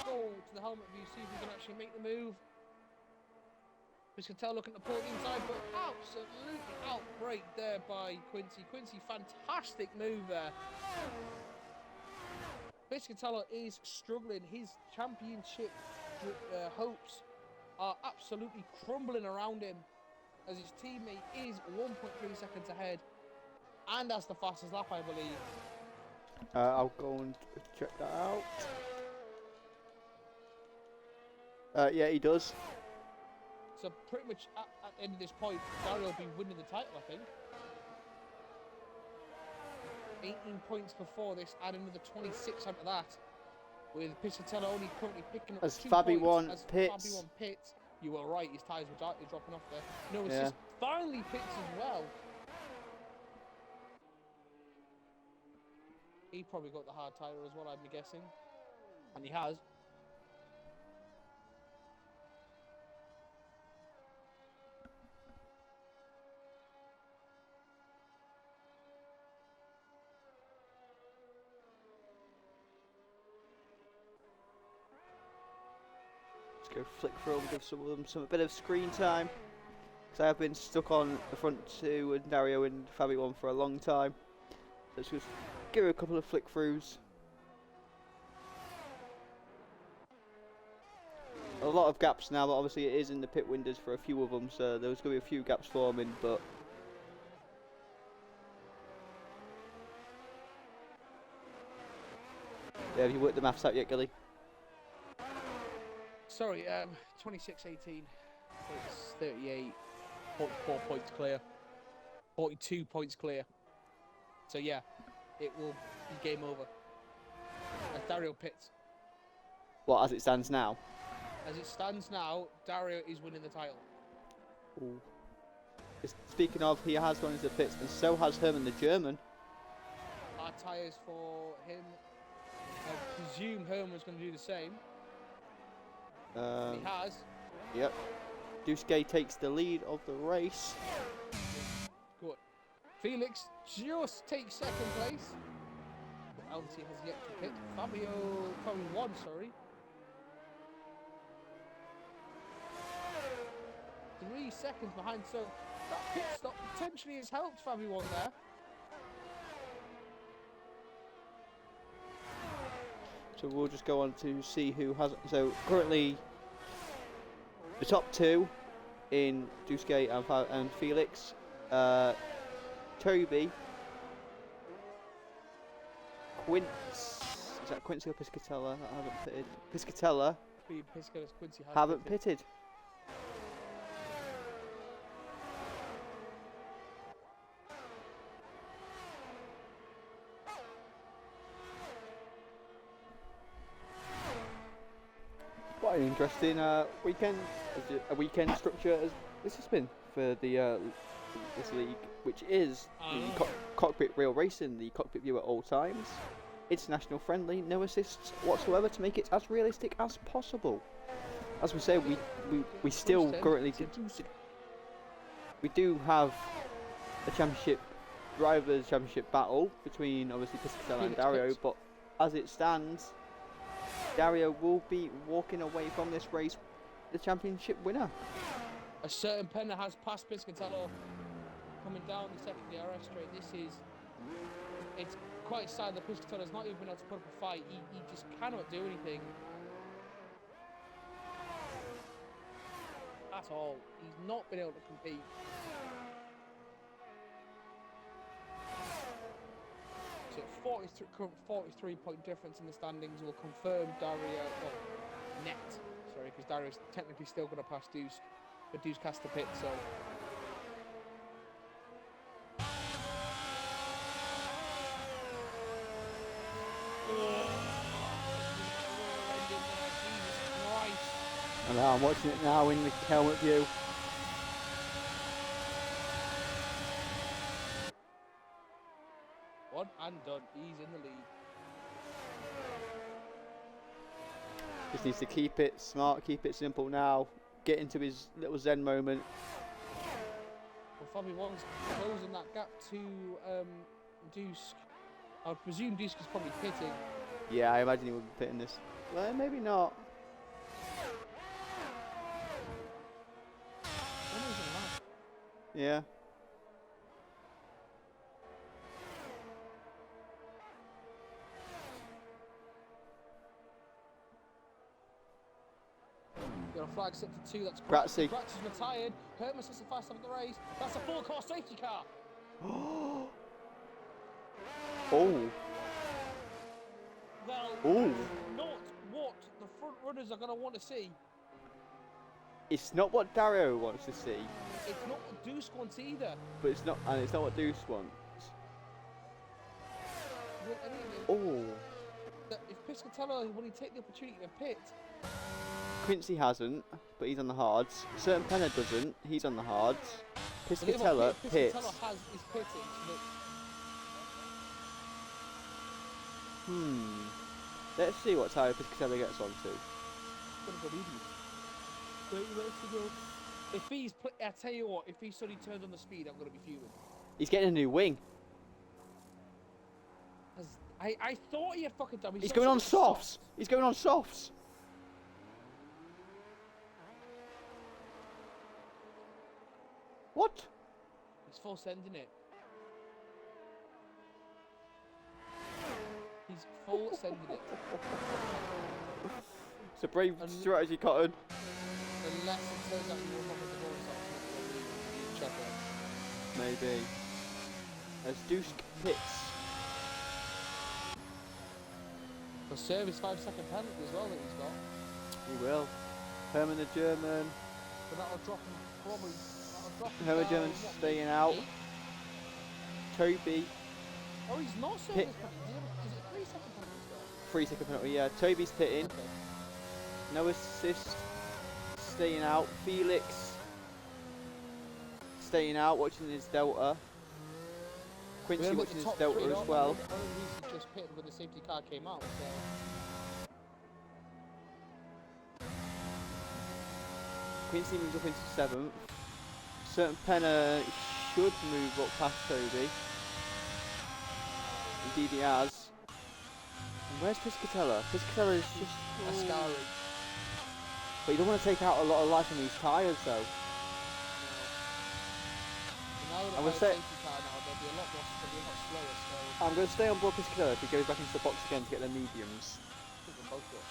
We'll go to the helmet view, see if we can actually make the move. Piscatella looking to pull it inside, but absolutely outbreak there by Quincy. Quincy, fantastic move there. Piscatella is struggling. His championship hopes are absolutely crumbling around him as his teammate is 1.3 seconds ahead and has the fastest lap, I believe. I'll go and check that out. Yeah, he does. So pretty much at the end of this point, Dario will be winning the title, I think. 18 points before this, add another 26 after that. With Piscatella only currently picking up as 2 Fabi points. won As pits. Fabi won pits. You were right, his tyres were dropping off there. No assist. Finally pits as well. He probably got the hard tyre as well, I'd be guessing. And he has. Let's go flick through and give some of them a bit of screen time. Because I have been stuck on the front two and Dario and Fabi one for a long time. So let's just give her a couple of flick throughs. A lot of gaps now, but obviously it is in the pit windows for a few of them, so there's going to be a few gaps forming, but yeah, have you worked the maths out yet, Gilly? Sorry, 26-18. It's 38, 44 points clear. 42 points clear. So yeah, it will be game over. As Dario pits. What, as it stands now? As it stands now, Dario is winning the title. Ooh. Speaking of, he has gone into pits, and so has Herman the German. Our tyres for him. I presume Herman was going to do the same. He has. Yep. Duske takes the lead of the race. Good. Felix just takes second place. LT has yet to pit. Fabio won, sorry. 3 seconds behind, so that pit stop potentially has helped Fabio one there. So we'll just go on to see who has. So currently, the top two in Duske and Felix, Toby, Quince. Is that Quincy or Piscatella? That haven't pitted. Piscatella Quincy haven't pitted. Quite an interesting weekend structure as this has been for the this league, which is the cockpit real racing, the cockpit view at all times, international friendly, no assists whatsoever to make it as realistic as possible. As we say, we still currently we do have a drivers championship battle between obviously Piscatella and Dario, but as it stands, Dario will be walking away from this race the championship winner. A certain Penna has passed Piscatella coming down the second DRS straight. It's quite sad that Piscatella's not even been able to put up a fight. He just cannot do anything. At all. He's not been able to compete. So 43 point difference in the standings will confirm Dario, net, sorry, because Dario's technically still going to pass Deuce, but Deuce cast the pit, so. And I'm watching it now in the helmet view. One and done. He's in the lead. Just needs to keep it smart, keep it simple now. Get into his little zen moment. Well, Fabi One's closing that gap to Dusk. I would presume Dusk is probably pitting. Yeah, I imagine he would be pitting this. Well, maybe not. Yeah. Got a flag set to 2. That's Bratsy. Bratsy's retired. Herman sets the fast up the race. That's a full course safety car. Oh. Well, Ooh. not what the front runners are going to want to see. It's not what Dario wants to see. It's not what Dusk wants either. But it's not, and it's not what Deuce wants. Well, I mean, Oh. if Piscatella, when he take the opportunity to pit, Quincy hasn't, but he's on the hards. Certain Penna doesn't, he's on the hards. Piscatella pits. Piscatella is pitting. Let's see what tyre Piscatella gets onto. If he's, I tell you what, if he suddenly turns on the speed, I'm going to be fuming. He's getting a new wing. I thought he had fucking done. He's going on softs. He's going on softs. What? He's full sending it. He's full sending it. It's a brave strategy, Cotton. Unless it turns out you were not the ball, Maybe. As Dusk pits. For service 5-second penalty as well that he's got. He will. Herman the German. But that'll drop him probably. Herman the German staying out. 8? Toby. Oh, he's not service penalty. Is it 3-second penalty as well? 3-second penalty, yeah. Toby's pitting. Okay. No assist. Staying out. Felix. Staying out, watching his Delta. Quincy watching his Delta as well. Only reason just pitted when the safety car came out. So. Quincy moves up into 7th. Certain Penna should move up past Toby. Indeed he has. And where's Piscatella? Piscatella is just... Ascari. But you don't want to take out a lot of life on these tyres though. I'm going to stay. They'll be a lot slower. So. I'm going to stay on board Piscatella if he goes back into the box again to get the mediums. I think they're both got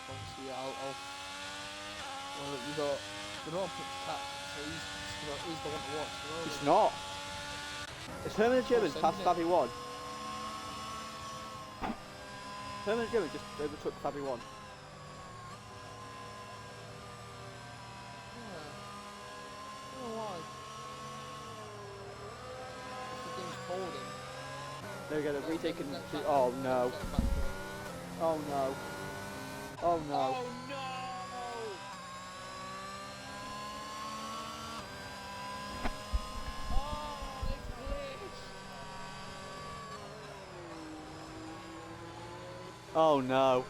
points. So yeah, well, you got the North Cat, so he's the one to watch. It's not. It's Herman the German past Fabi 1. Herman the German just overtook Fabi 1. There we go, they've retaken. Oh no. Oh no. Oh no. Oh no! Oh, it's glitched! Oh no.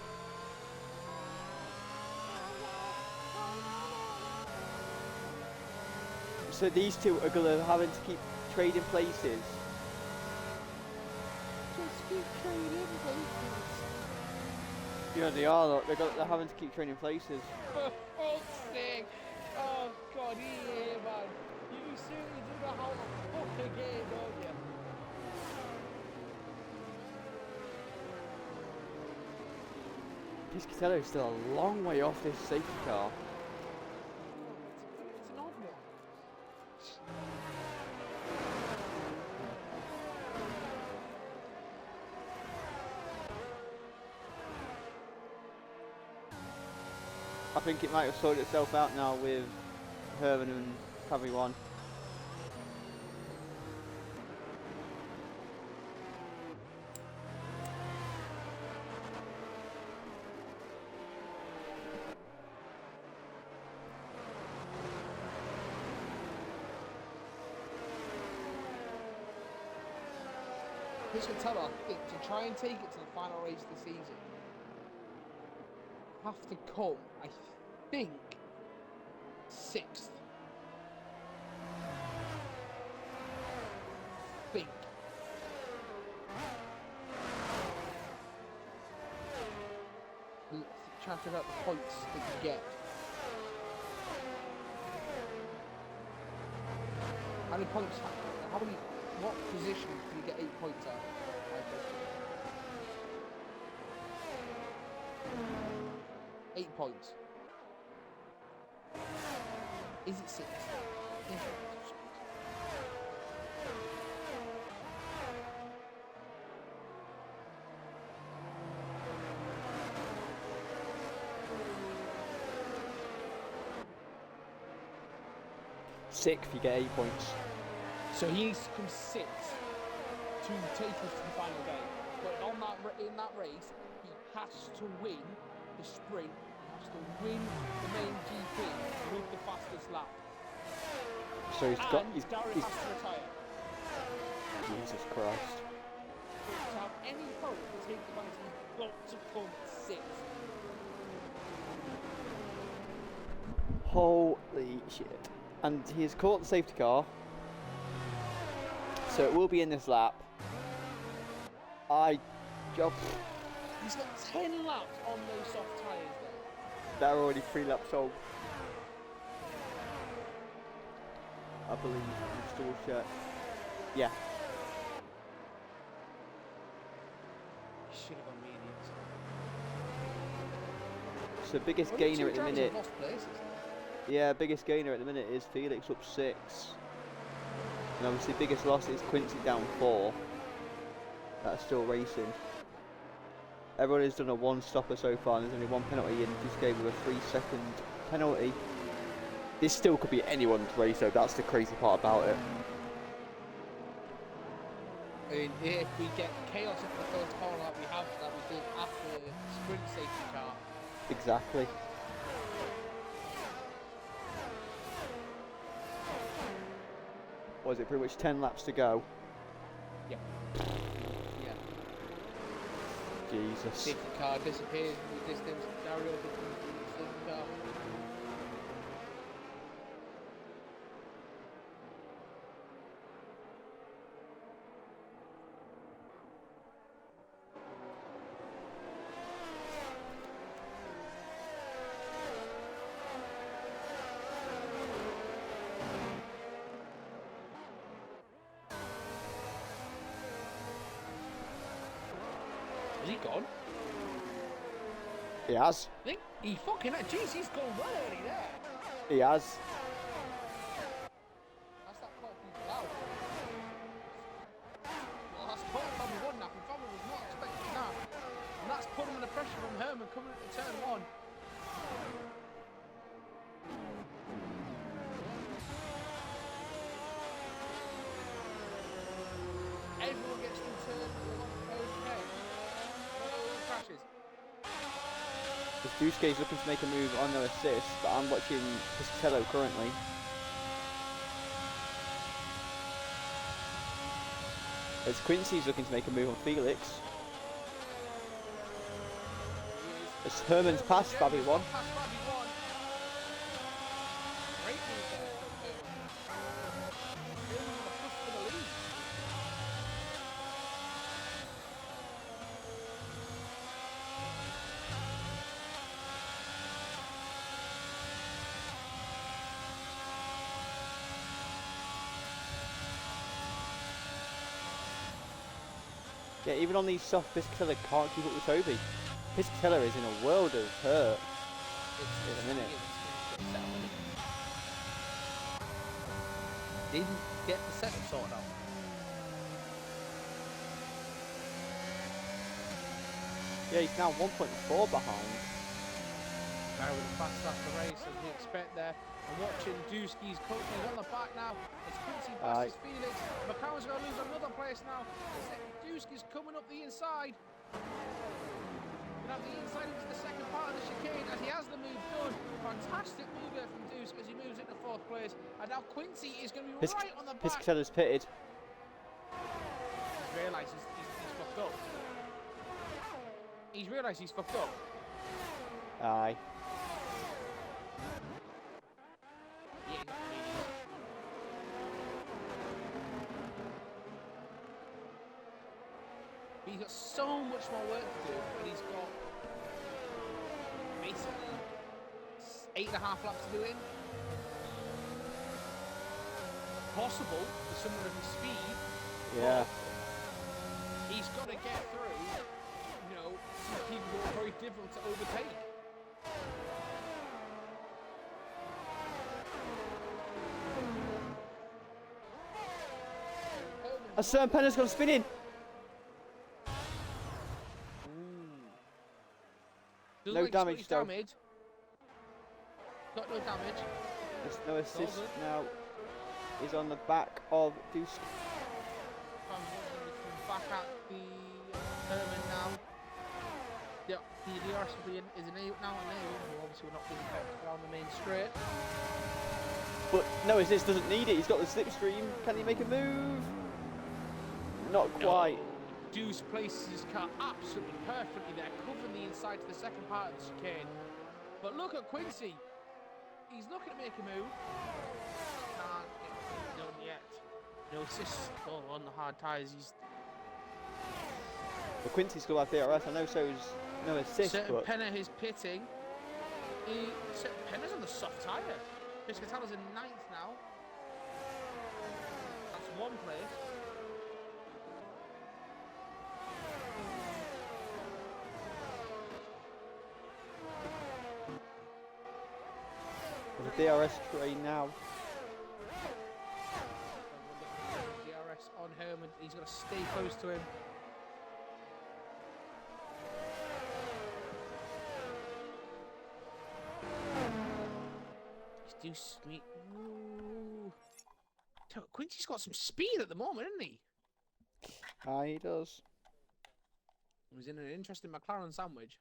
So these two are gonna having to keep trading places. Yeah, they are. Look. They're having to keep trading places. For fuck's sake! Oh god, yeah, man. You seriously do know how to fuck a game, don't you? Piscatella is still a long way off this safety car. It's an odd one. I think it might have sorted itself out now with Herman and Fabi 1. Piscatella, I think, to try and take it to the final race of the season, have to come, I think, 6th. Trying to figure out the points that you get. How many points? What position can you get 8 points at? 8 points. Is it 6? Yeah. 6th, you get 8 points. So he needs to come 6th to take us to the final game. But in that race, he has to win the sprint. He has to win the main GP with the fastest lap. So he's Darry has to retire. Jesus Christ. To have any hope to take the final, he's got to come 6th. Holy shit. And he has caught the safety car, so it will be in this lap. He's got 10 laps on those soft tyres there. They're already 3 laps old. I believe. Just double check. Yeah. He should have gone mediums. So biggest Well, gainer two at the drivers minute. have lost places. Yeah, biggest gainer at the minute is Felix up 6. And obviously biggest loss is Quincy down 4. That's still racing. Everyone has done a 1 stopper so far, and there's only 1 penalty, and just gave him a 3-second penalty. This still could be anyone's race though, that's the crazy part about it. I mean, if we get chaos at the first corner like we have that we did after the sprint safety car. Exactly. Was it pretty much 10 laps to go? Yeah. Yeah. Jesus. Safety car disappears in the distance. Dario becomes the safety car. Has he gone? He has. I think he fucking had. Jeez, he's gone well early there. He has. That's that caught people out. Well, that's caught probably one now. Probably was not expecting that. And that's putting under pressure from Herman coming into turn 1. Everyone gets through turn 1. Okay. No crashes. Duske is looking to make a move on their assist, but I'm watching Piscatello currently. As Quincy's looking to make a move on Felix. As Herman's passed Fabby 1. Past Fabby 1. Great move there from Herman. Herman with a push for the lead. Yeah, even on these soft, Piscatella can't keep up with Toby. Piscatella is in a world of hurt in a minute. Didn't get the setup sorted out. Yeah, he's now 1.4 behind. Now with the fast after race as we expect there. And watching Dusky's coach, he's on the back now. It's Quincy passes Felix. McCowan's going to lose another place now. Dusky's coming up the inside. Gonna have the inside into the second part of the chicane as he has the move done. Fantastic move there from Dusky as he moves into 4th place. And now Quincy is going to be right on the back. Piscatella's pitted. He's realised he's fucked up. He's realised he's fucked up. Aye. Yeah, he's not really. But he's got so much more work to do, and he's got basically 8.5 laps to do in. Possible for someone of his speed. Yeah. He's got to get through, you know, some people who are very difficult to overtake. A certain penner's gone spinning. No damage though. Got no damage. There's no assist now. He's on the back of Dusk. Back at the Herman now. The DRS will be is enabled now. Obviously, we're not being affected around the main straight. But no assist, doesn't need it. He's got the slipstream. Can he make a move? Not quite. No. Deuce places his car absolutely perfectly there, covering the inside to the second part of the chicane. But look at Quincy. He's looking to make a move. Can't get it done yet. No assist. Oh, on the hard tyres. He's. Well, Quincy's still have DRS. I know so is no assist. But Penner is pitting. Penner's on the soft tyre. Piscatella's in 9th now. That's one place. there's a DRS train now. DRS on Herman. He's got to stay close to him. Do sweet. Ooh. Quincy's got some speed at the moment, isn't he? Aye, he does. He was in an interesting McLaren sandwich.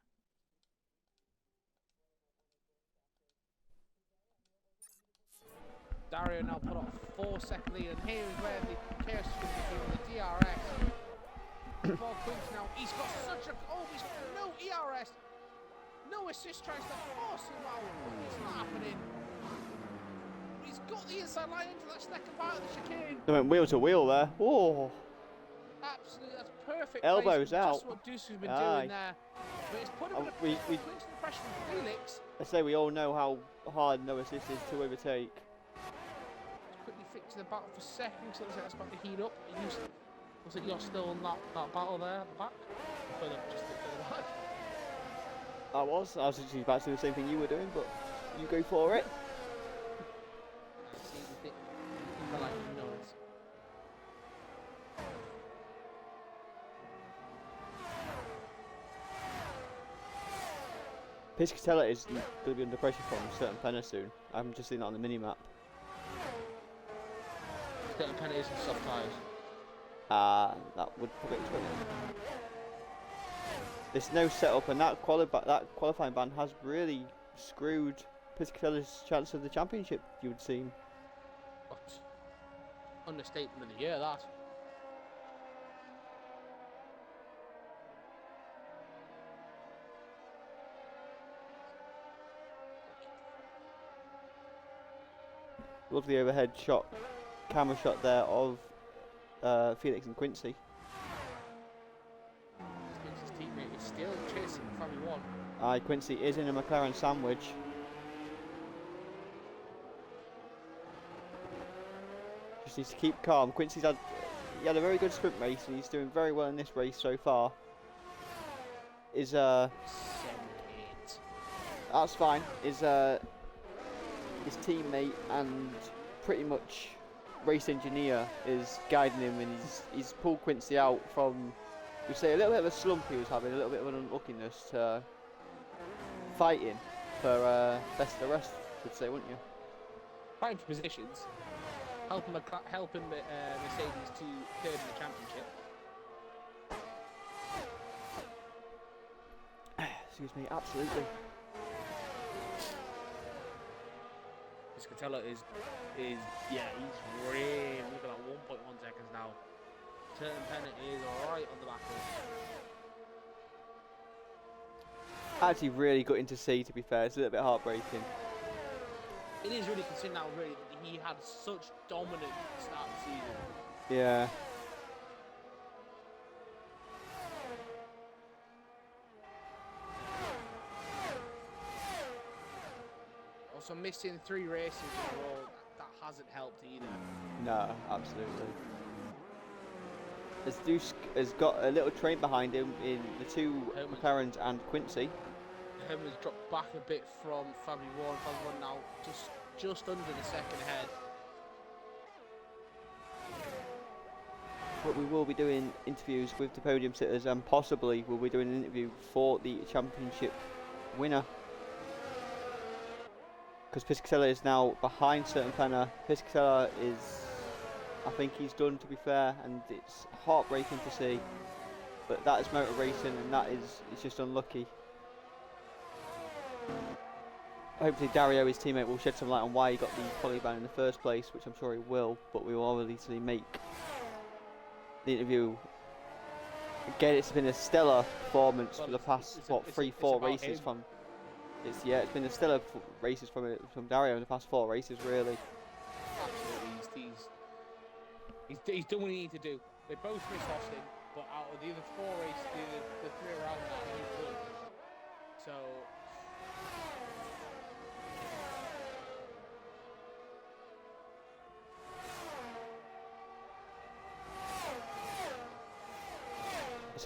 Dario now put off 4-second lead, and here is where the chaos is going to be with the DRS. For Quincy now, he's got such a. Oh, he's got no ERS. No assist, tries to force him out, but it's not happening. He's got the inside line into that second part of the chicane. They went wheel to wheel there. Oh. Absolutely, that's perfect. Elbows out. Just what Deuce has been doing there. But it's put him in a we pressure from Felix. I say we all know how hard no assist is to overtake. Let's quickly fix the battle for second, so it looks like that's about to heat up. Looks like you're still in that battle there at the back. Further, just a bit further back. I was actually about to do the same thing you were doing, but you go for it. I like the noise. Piscatella is going to be under pressure from certain penner soon. I'm just seeing that on the mini map. Certain penner is in soft tyres. That would probably explain it. There's no setup, and that qualifying ban has really screwed Piscatella's chance of the championship, you would seem. What? Understatement of the year, that. Lovely overhead shot, camera shot there of Felix and Quincy. His teammate is still chasing Family 1. Aye, Quincy is in a McLaren sandwich. Just needs to keep calm. Quincy's had a very good sprint race, and he's doing very well in this race so far. Is 7-8. That's fine. Is his teammate and pretty much race engineer is guiding him, and he's pulled Quincy out from, we say, a little bit of a slump he was having, a little bit of an unluckiness to fighting for best of the rest, should say, wouldn't you? Fighting for positions, helping Mercedes to third in the championship. Excuse me, absolutely. Piscatella is yeah, he's really, look at that, 1.1 seconds now. Certain Penna is alright on the back of. Actually, really gutting to see. To be fair, it's a little bit heartbreaking. It is really considering now, really, that he had such dominant start of the season. Yeah. Also, missing 3 races in a row, that hasn't helped either. No, absolutely. As Dusk has got a little train behind him in the 2 McLarens and Quincy. Herman's dropped back a bit from Fabry 1. Fabry 1 now just under the second ahead. But we will be doing interviews with the podium sitters, and possibly we'll be doing an interview for the championship winner. Because Piscatella is now behind Certain Penna. Piscatella is, I think he's done, to be fair, and it's heartbreaking to see. But that is motor racing, and that is, it's just unlucky. Hopefully Dario, his teammate, will shed some light on why he got the quality ban in the first place, which I'm sure he will, but we will obviously make the interview. Again, it's been a stellar performance for the past, what, 3-4 races from... It's been a stellar races from Dario in the past 4 races, really. Absolutely, he's done what he needed to do. They both missed Austin, but out of the other 4 races, the 3 around that, he's won. So...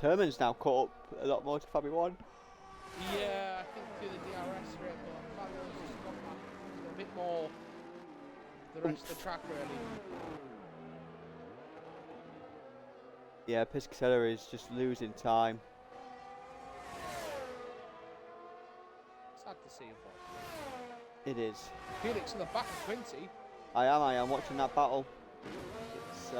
Herman's now caught up a lot more to Fabry 1. Yeah, I think through the DRS rate, but Fabio's just got that a bit more the rest of the track, really. Yeah, Piscatella is just losing time. Sad to see, unfortunately. It is. Felix in the back of Quincy. I am watching that battle. It's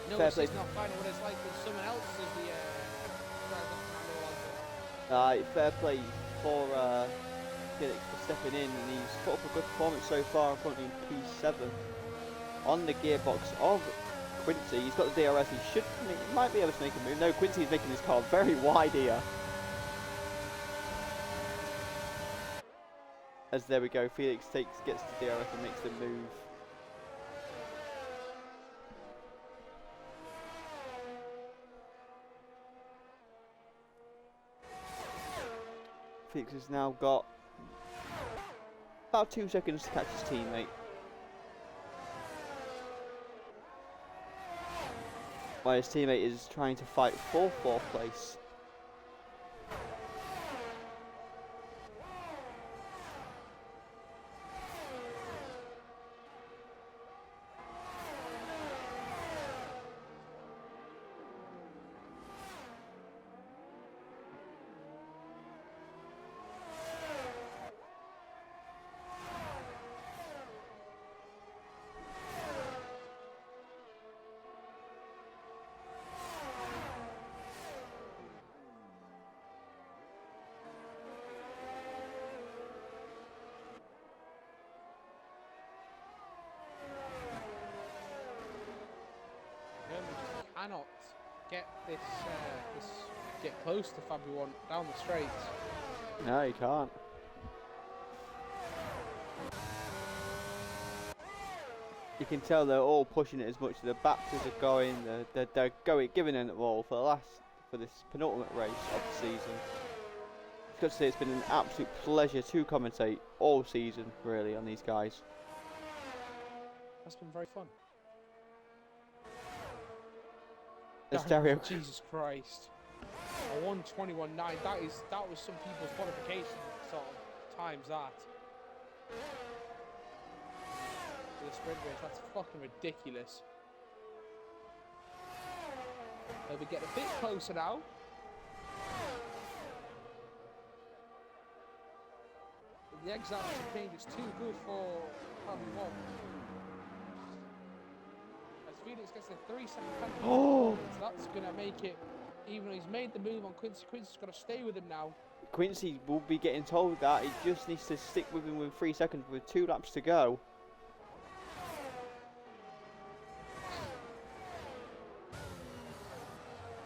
No, fair it's play. not finding what it's like when someone else is the fair play for Felix for stepping in, and he's put up a good performance so far, currently in P7 on the gearbox of Quincy. He's got the DRS, he might be able to make a move. No, Quincy's making his car very wide here. As there we go, Felix gets the DRS and makes the move. Felix has now got about 2 seconds to catch his teammate. While his teammate is trying to fight for 4th place. Cannot get this get close to Fabry 1 down the straight. No, he can't. You can tell they're all pushing it as much. The backers are going. They're going, giving it all for this penultimate race of the season. I've got to say, it's been an absolute pleasure to commentate all season, really, on these guys. That's been very fun. Dario. Jesus Christ. A 1:21.9. That was some people's qualification sort of times that. For the sprint race, that's fucking ridiculous. We get a bit closer now. The exit change is too good for Fabry 1. Felix gets a 3-second penalty. Oh! So that's going to make it, even though he's made the move on Quincy, Quincy's got to stay with him now. Quincy will be getting told that. He just needs to stick with him with 3 seconds with 2 laps to go.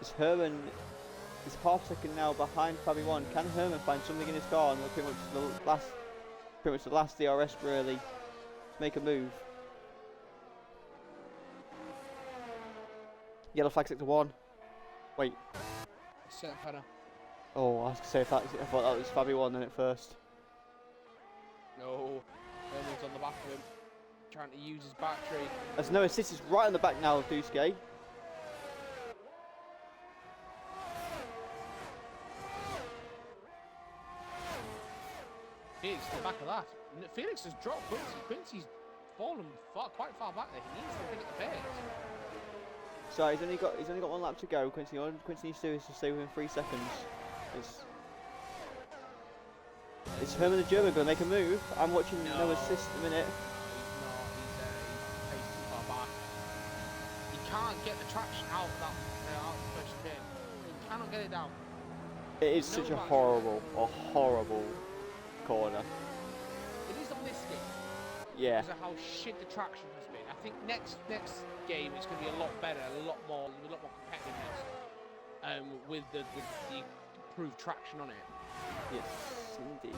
Is Herman is half second now behind Fabi One. Can Herman find something in his car and pretty much the last DRS really to make a move? Yellow flag sector 1. Wait. Serpana. Oh, I was gonna say I thought that was Fabi One then at first. No. Herman's on the back of him. Trying to use his battery. There's no assist, is right on the back now of Duske. Felix, the back of that. Felix has dropped Quincy. Quincy's fallen quite far back there. He needs to pick at the pace. So he's only got 1 lap to go. Quincy, all Quincy needs to do is to stay within 3 seconds. Is Herman the German going to make a move? I'm watching no assist a minute. He's not. He's paced too far back. He can't get the traction out of that first pin. He cannot get it down. It is such a horrible corner. It is on this game. Yeah. Because of how shit the traction has been. I think next game it's going to be a lot better, a lot more competitiveness. With the improved traction on it. Yes, indeed.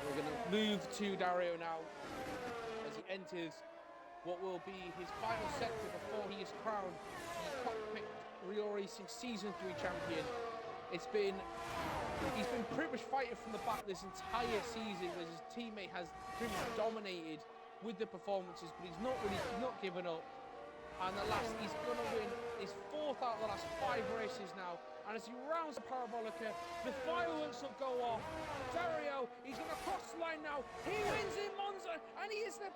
We're going to move to Dario now as he enters what will be his final sector before he is crowned the cockpit Real Racing Season 3 champion. He's been pretty much fighting from the back this entire season, whereas his teammate has pretty much dominated with the performances, but he's not given up. And at last, he's going to win his 4th out of the last 5 races now. And as he rounds the parabolica, the fireworks will go off. Dario, he's going to cross the line now. He wins in Monza, and he is the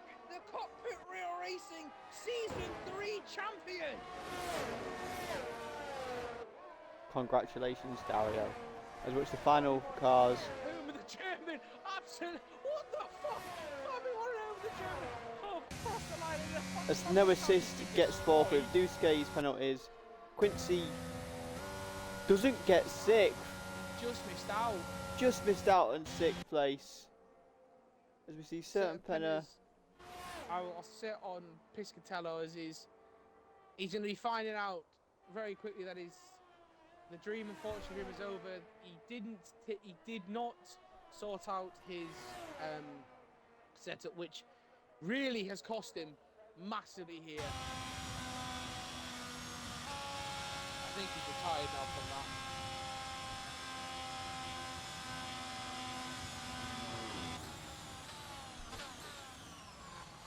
Cockpit Real Racing Season 3 champion. Congratulations, Dario. As we watch the final cars. With the German, absolutely. What the fuck? The German. Oh, cross the line. As no assist gets forfeit, Duske's penalties. Quincy doesn't get 6th. Just missed out on 6th place. As we see certain Penna. I'll sit on Piscatello as he's going to be finding out very quickly that the dream unfortunately is over. He did not sort out his setup, which really has cost him massively here. I think he's retired now from that.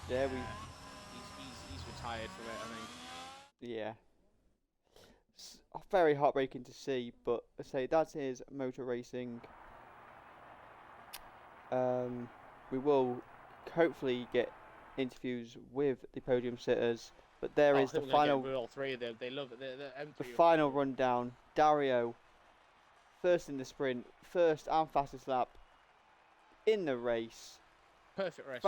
Yeah, he's retired from it, I think. Yeah. It's very heartbreaking to see, but I say that is motor racing. We will hopefully get interviews with the podium sitters, but there is the final. All 3 of them. They love it. The final rundown. Dario, first in the sprint, first and fastest lap in the race. Perfect race.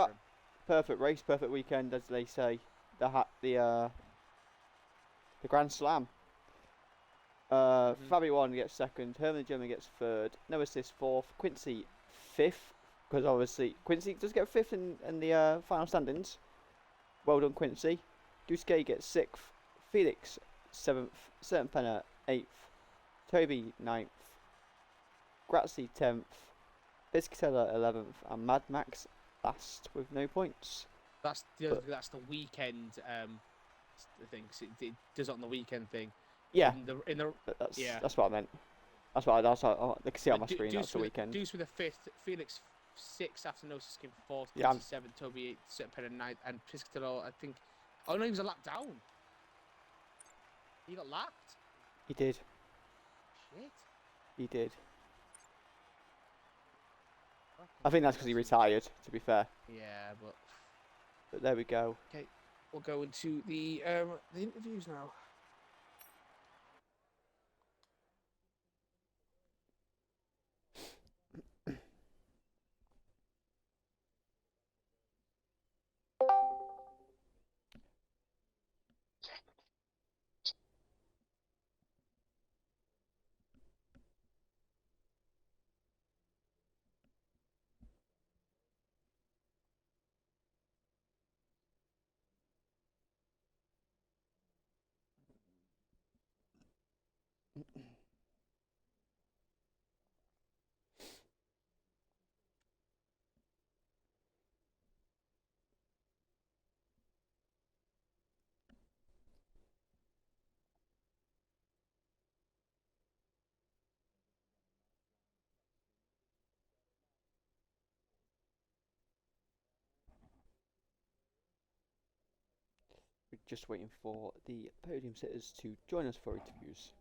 Perfect race, perfect weekend, as they say. The Grand Slam. Fabi One gets 2nd. Herman the German gets 3rd. No assist 4th. Quincy 5th, because obviously Quincy does get 5th in the final standings. Well done, Quincy. Duske gets 6th. Felix 7th. Certain Penna 8th. Toby 9th. Grazzi 10th. Piscatella 11th. And Mad Max last with no points. That's the weekend thing. It does it on the weekend thing. Yeah. That's what I meant. That's what I can see on my screen. That's the weekend. Deuce with a 5th. Felix 6th after no skin 4th. Yeah. 7th. Toby 8th. Certain Penna 9th. And Piscatella, I think. Oh no, he was a lap down. He got lapped. He did. Shit. He did. I think that's because he retired, to be fair. Yeah, But there we go. Okay, we'll go into the interviews now. We're just waiting for the podium sitters to join us for interviews.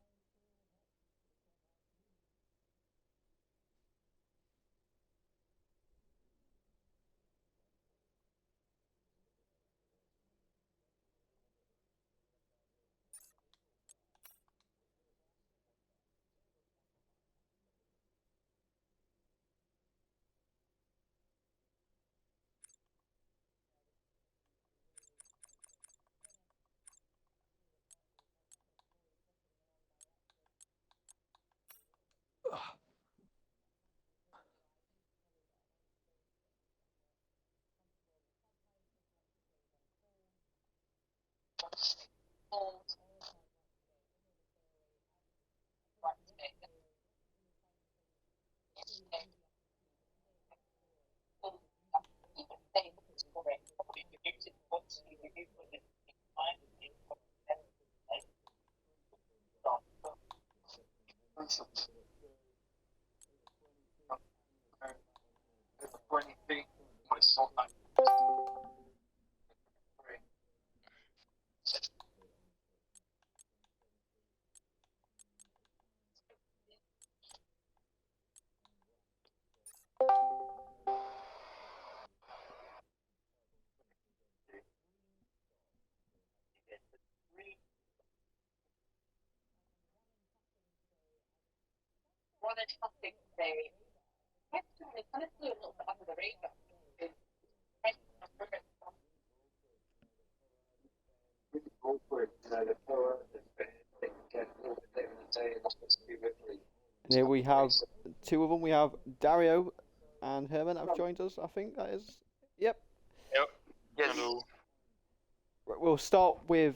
And here we have two of them. We have Dario and Herman have joined us. I think that is. Yep. Yep. Yes. Hello. Right, we'll start with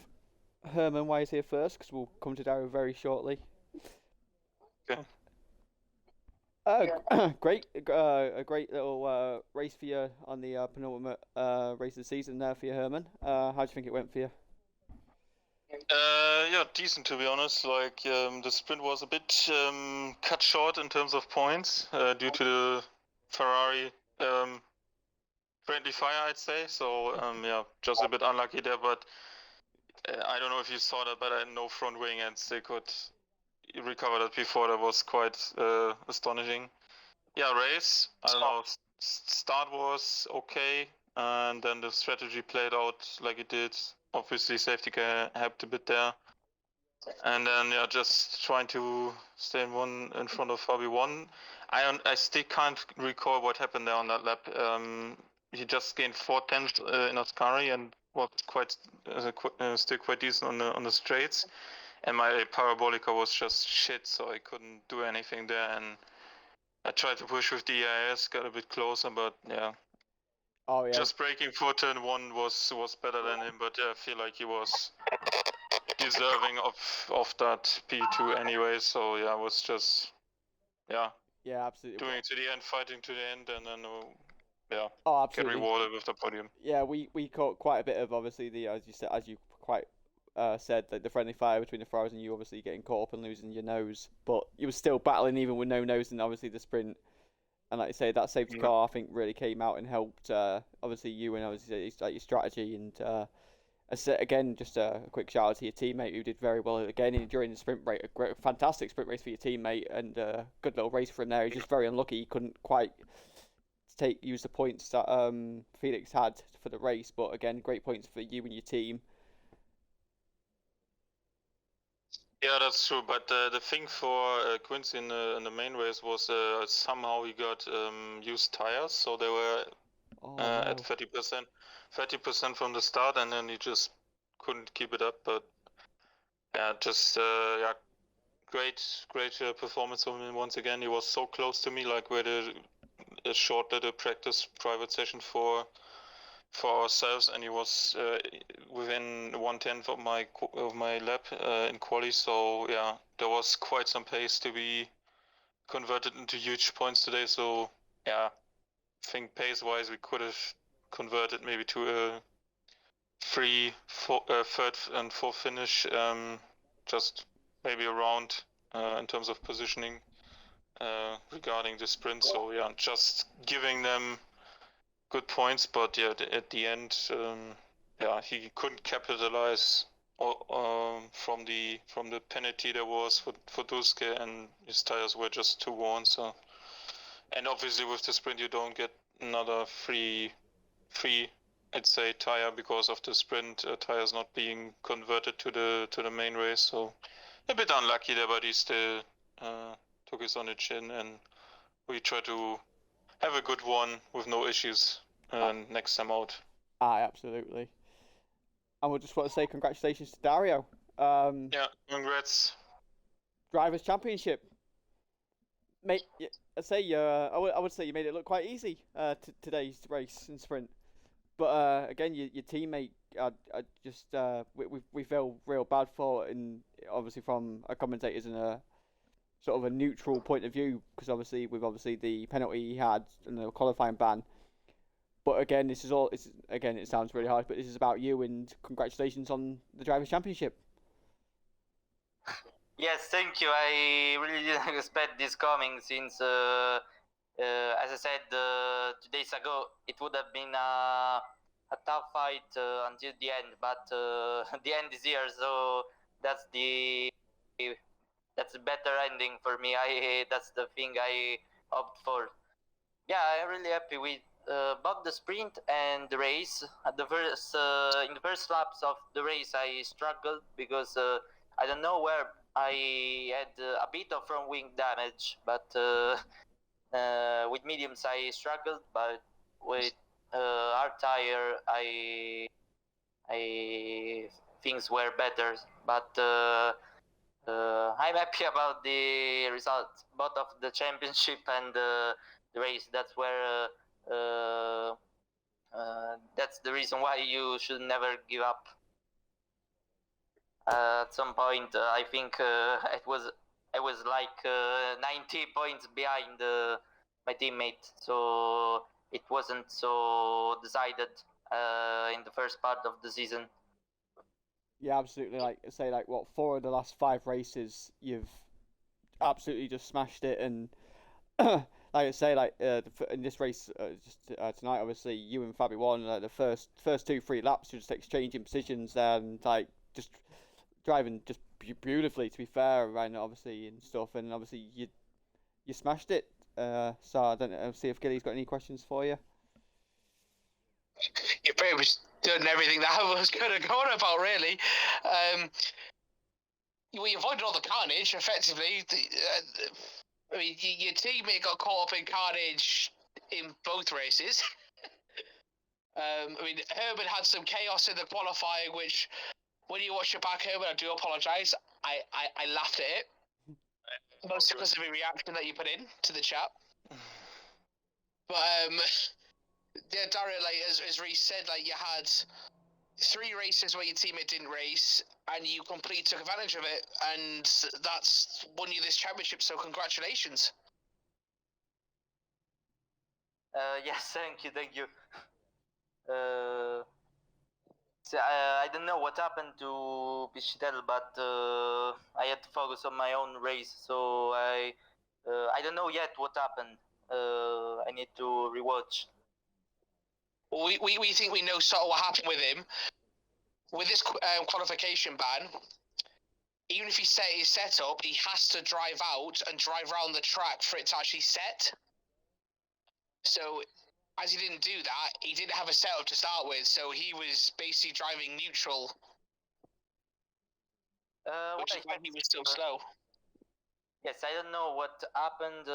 Herman while he's here first, because we'll come to Dario very shortly. Okay. Great, a great little race for you on the penultimate race of the season there for you, Herman. How do you think it went for you? Yeah, decent to be honest. Like the sprint was a bit cut short in terms of points due to the Ferrari friendly fire, I'd say. So yeah, just a bit unlucky there. But I don't know if you saw that, but I had no front wing and they could recover that before. That was quite astonishing. Yeah, race. I don't know. Start was okay, and then the strategy played out like it did. Obviously, safety car helped a bit there. And then yeah, just trying to stay in front of Fabi one. I still can't recall what happened there on that lap. He just gained 4/10 in Ascari and was quite still quite decent on the straights. And my parabolica was just shit, so I couldn't do anything there. And I tried to push with the EIS, got a bit closer, but yeah. Oh yeah. Just braking for turn one was better than him, but yeah, I feel like he was deserving of that P2 anyway. So yeah, I was just yeah, absolutely doing it to the end, fighting to the end, and then yeah, oh, get absolutely. rewarded with the podium. Yeah, we caught quite a bit of obviously the as you quite said like the friendly fire between the Ferraris and you obviously getting caught up and losing your nose, but you were still battling even with no nose and obviously the sprint. And like you say, that safety car I think really came out and helped. Obviously you and obviously like your strategy and. Again, just a quick shout out to your teammate who did very well again during the sprint race. Fantastic sprint race for your teammate and a good little race for him there. He's just very unlucky he couldn't quite use the points that Felix had for the race. But again, great points for you and your team. Yeah, that's true. But the thing for Quincy in the main race was somehow he got used tires, so they were at 30% from the start, and then he just couldn't keep it up. But yeah, just yeah, great performance from him once again. He was so close to me, like we had a short little practice private session for for ourselves, and he was within 1/10 of my lap in quali. So yeah, there was quite some pace to be converted into huge points today. So yeah, I think pace-wise we could have converted maybe to a third and fourth finish, just maybe around in terms of positioning regarding the sprint. So yeah, just giving them good points, but yeah, at the end, yeah, he couldn't capitalize from the penalty there was for Duske, and his tires were just too worn. So, and obviously with the sprint you don't get another free, I'd say, tire because of the sprint tires not being converted to the main race. So a bit unlucky there, but he still took his on the chin, and we try to have a good one with no issues next time out. Absolutely. And we just want to say congratulations to Dario. Yeah, congrats. Drivers' Championship. Mate, I would say you made it look quite easy today's race and sprint. But again, your teammate, I just we feel real bad for, and obviously from a commentator's and a sort of a neutral point of view, because obviously the penalty he had and the qualifying ban. But again, this is all. Again, it sounds really harsh, but this is about you, and congratulations on the Drivers' Championship. Yes, thank you. I really didn't expect this coming since, as I said 2 days ago, it would have been a tough fight until the end, but the end is here, so that's the better ending for me. That's the thing I opt for. Yeah, I'm really happy with both the sprint and the race. At the first in the first laps of the race, I struggled because I don't know where I had a bit of front wing damage, but with mediums I struggled, but with hard tire I things were better. But I'm happy about the results, both of the championship and the race. That's where that's the reason why you should never give up. At some point, I think I was like 90 points behind my teammate, so it wasn't so decided in the first part of the season. Yeah, absolutely. Like say, like what 4 of the last 5 races, you've absolutely just smashed it, and like I say, like in this race tonight, obviously you and Fabi won. Like the first 2-3 laps, you're just exchanging positions there, and like just driving just beautifully. To be fair, around obviously and stuff, and obviously you smashed it. So I don't know. See if Gilly's got any questions for you. You pretty much done everything that I was going to go on about, really. We avoided all the carnage, effectively. I mean, your teammate got caught up in carnage in both races. I mean, Herman had some chaos in the qualifying, which, when you watch it back, Herman, I do apologise. I laughed at it. Mostly because of the reaction that you put in to the chat. But, yeah, Dario, like, as Reece said, like, you had 3 races where your teammate didn't race, and you completely took advantage of it, and that's won you this championship, so congratulations. Yes, thank you. So, I don't know what happened to Pichitel, but I had to focus on my own race, so I don't know yet what happened. I need to rewatch. We think we know sort of what happened with him. With this qualification ban, even if he set his setup, he has to drive out and drive around the track for it to actually set. So, as he didn't do that, he didn't have a setup to start with, so he was basically driving neutral, which is why he was so slow. Yes, I don't know what happened.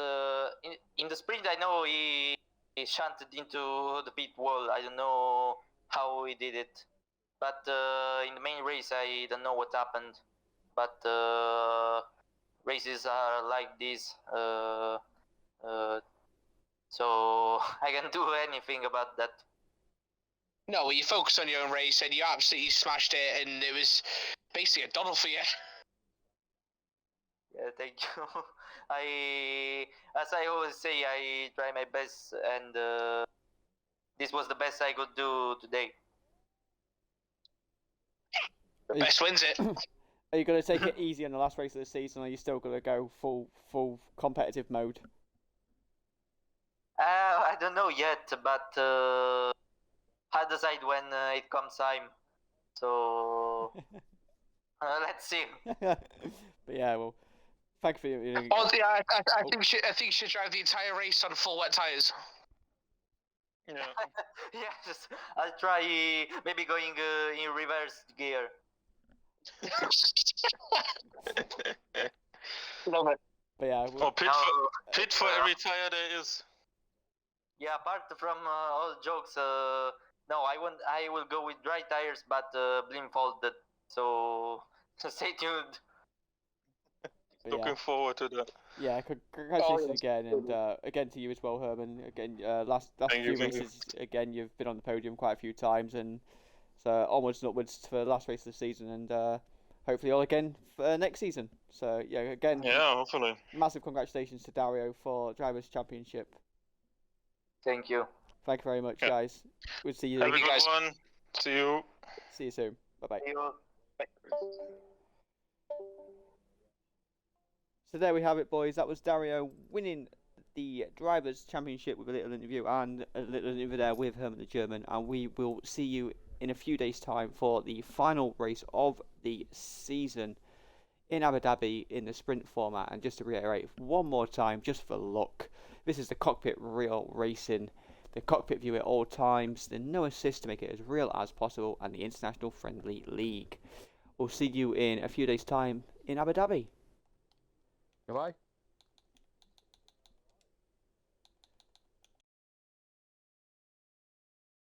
In the sprint, I know he shunted into the pit wall. I don't know how he did it. But in the main race, I don't know what happened. But races are like this. So I can do anything about that. No, well, you focused on your own race and you absolutely smashed it, and it was basically a doddle for you. Yeah, thank you. As I always say, I try my best, and this was the best I could do today. The best wins it. Are you going to take it easy on the last race of the season, or are you still going to go full competitive mode? I don't know yet, but I'll decide when it comes time. So let's see. But yeah, well, thank you for your. Oh yeah, I think you should drive the entire race on full wet tires. Yeah. Yes, I'll try maybe going in reverse gear. Love it. But yeah, Oh, well, pit for every tire there is. Yeah, apart from all jokes, no, I will go with dry tires, but blindfolded. So stay tuned. but yeah. Looking forward to that. Yeah, congratulations yes. again, and again to you as well, Herman. Again, last Thank you, few thank you. races, again, you've been on the podium quite a few times, and so onwards and upwards for the last race of the season, and hopefully all again for next season. So yeah, again, Yeah, hopefully. massive congratulations to Dario for Drivers' Championship. Thank you. Thank you very much, Yeah. guys. We'll see you. Have a you good guys. one. See you. See you soon. Bye bye. See you. So there we have it, boys. That was Dario winning the Drivers' Championship with a little interview and a little interview there with Herman the German. And we will see you in a few days' time for the final race of the season in Abu Dhabi in the sprint format. And just to reiterate one more time, just for luck, this is the Cockpit Real Racing, the cockpit view at all times, the no assist to make it as real as possible, and the International Friendly League. We'll see you in a few days' time in Abu Dhabi. Goodbye.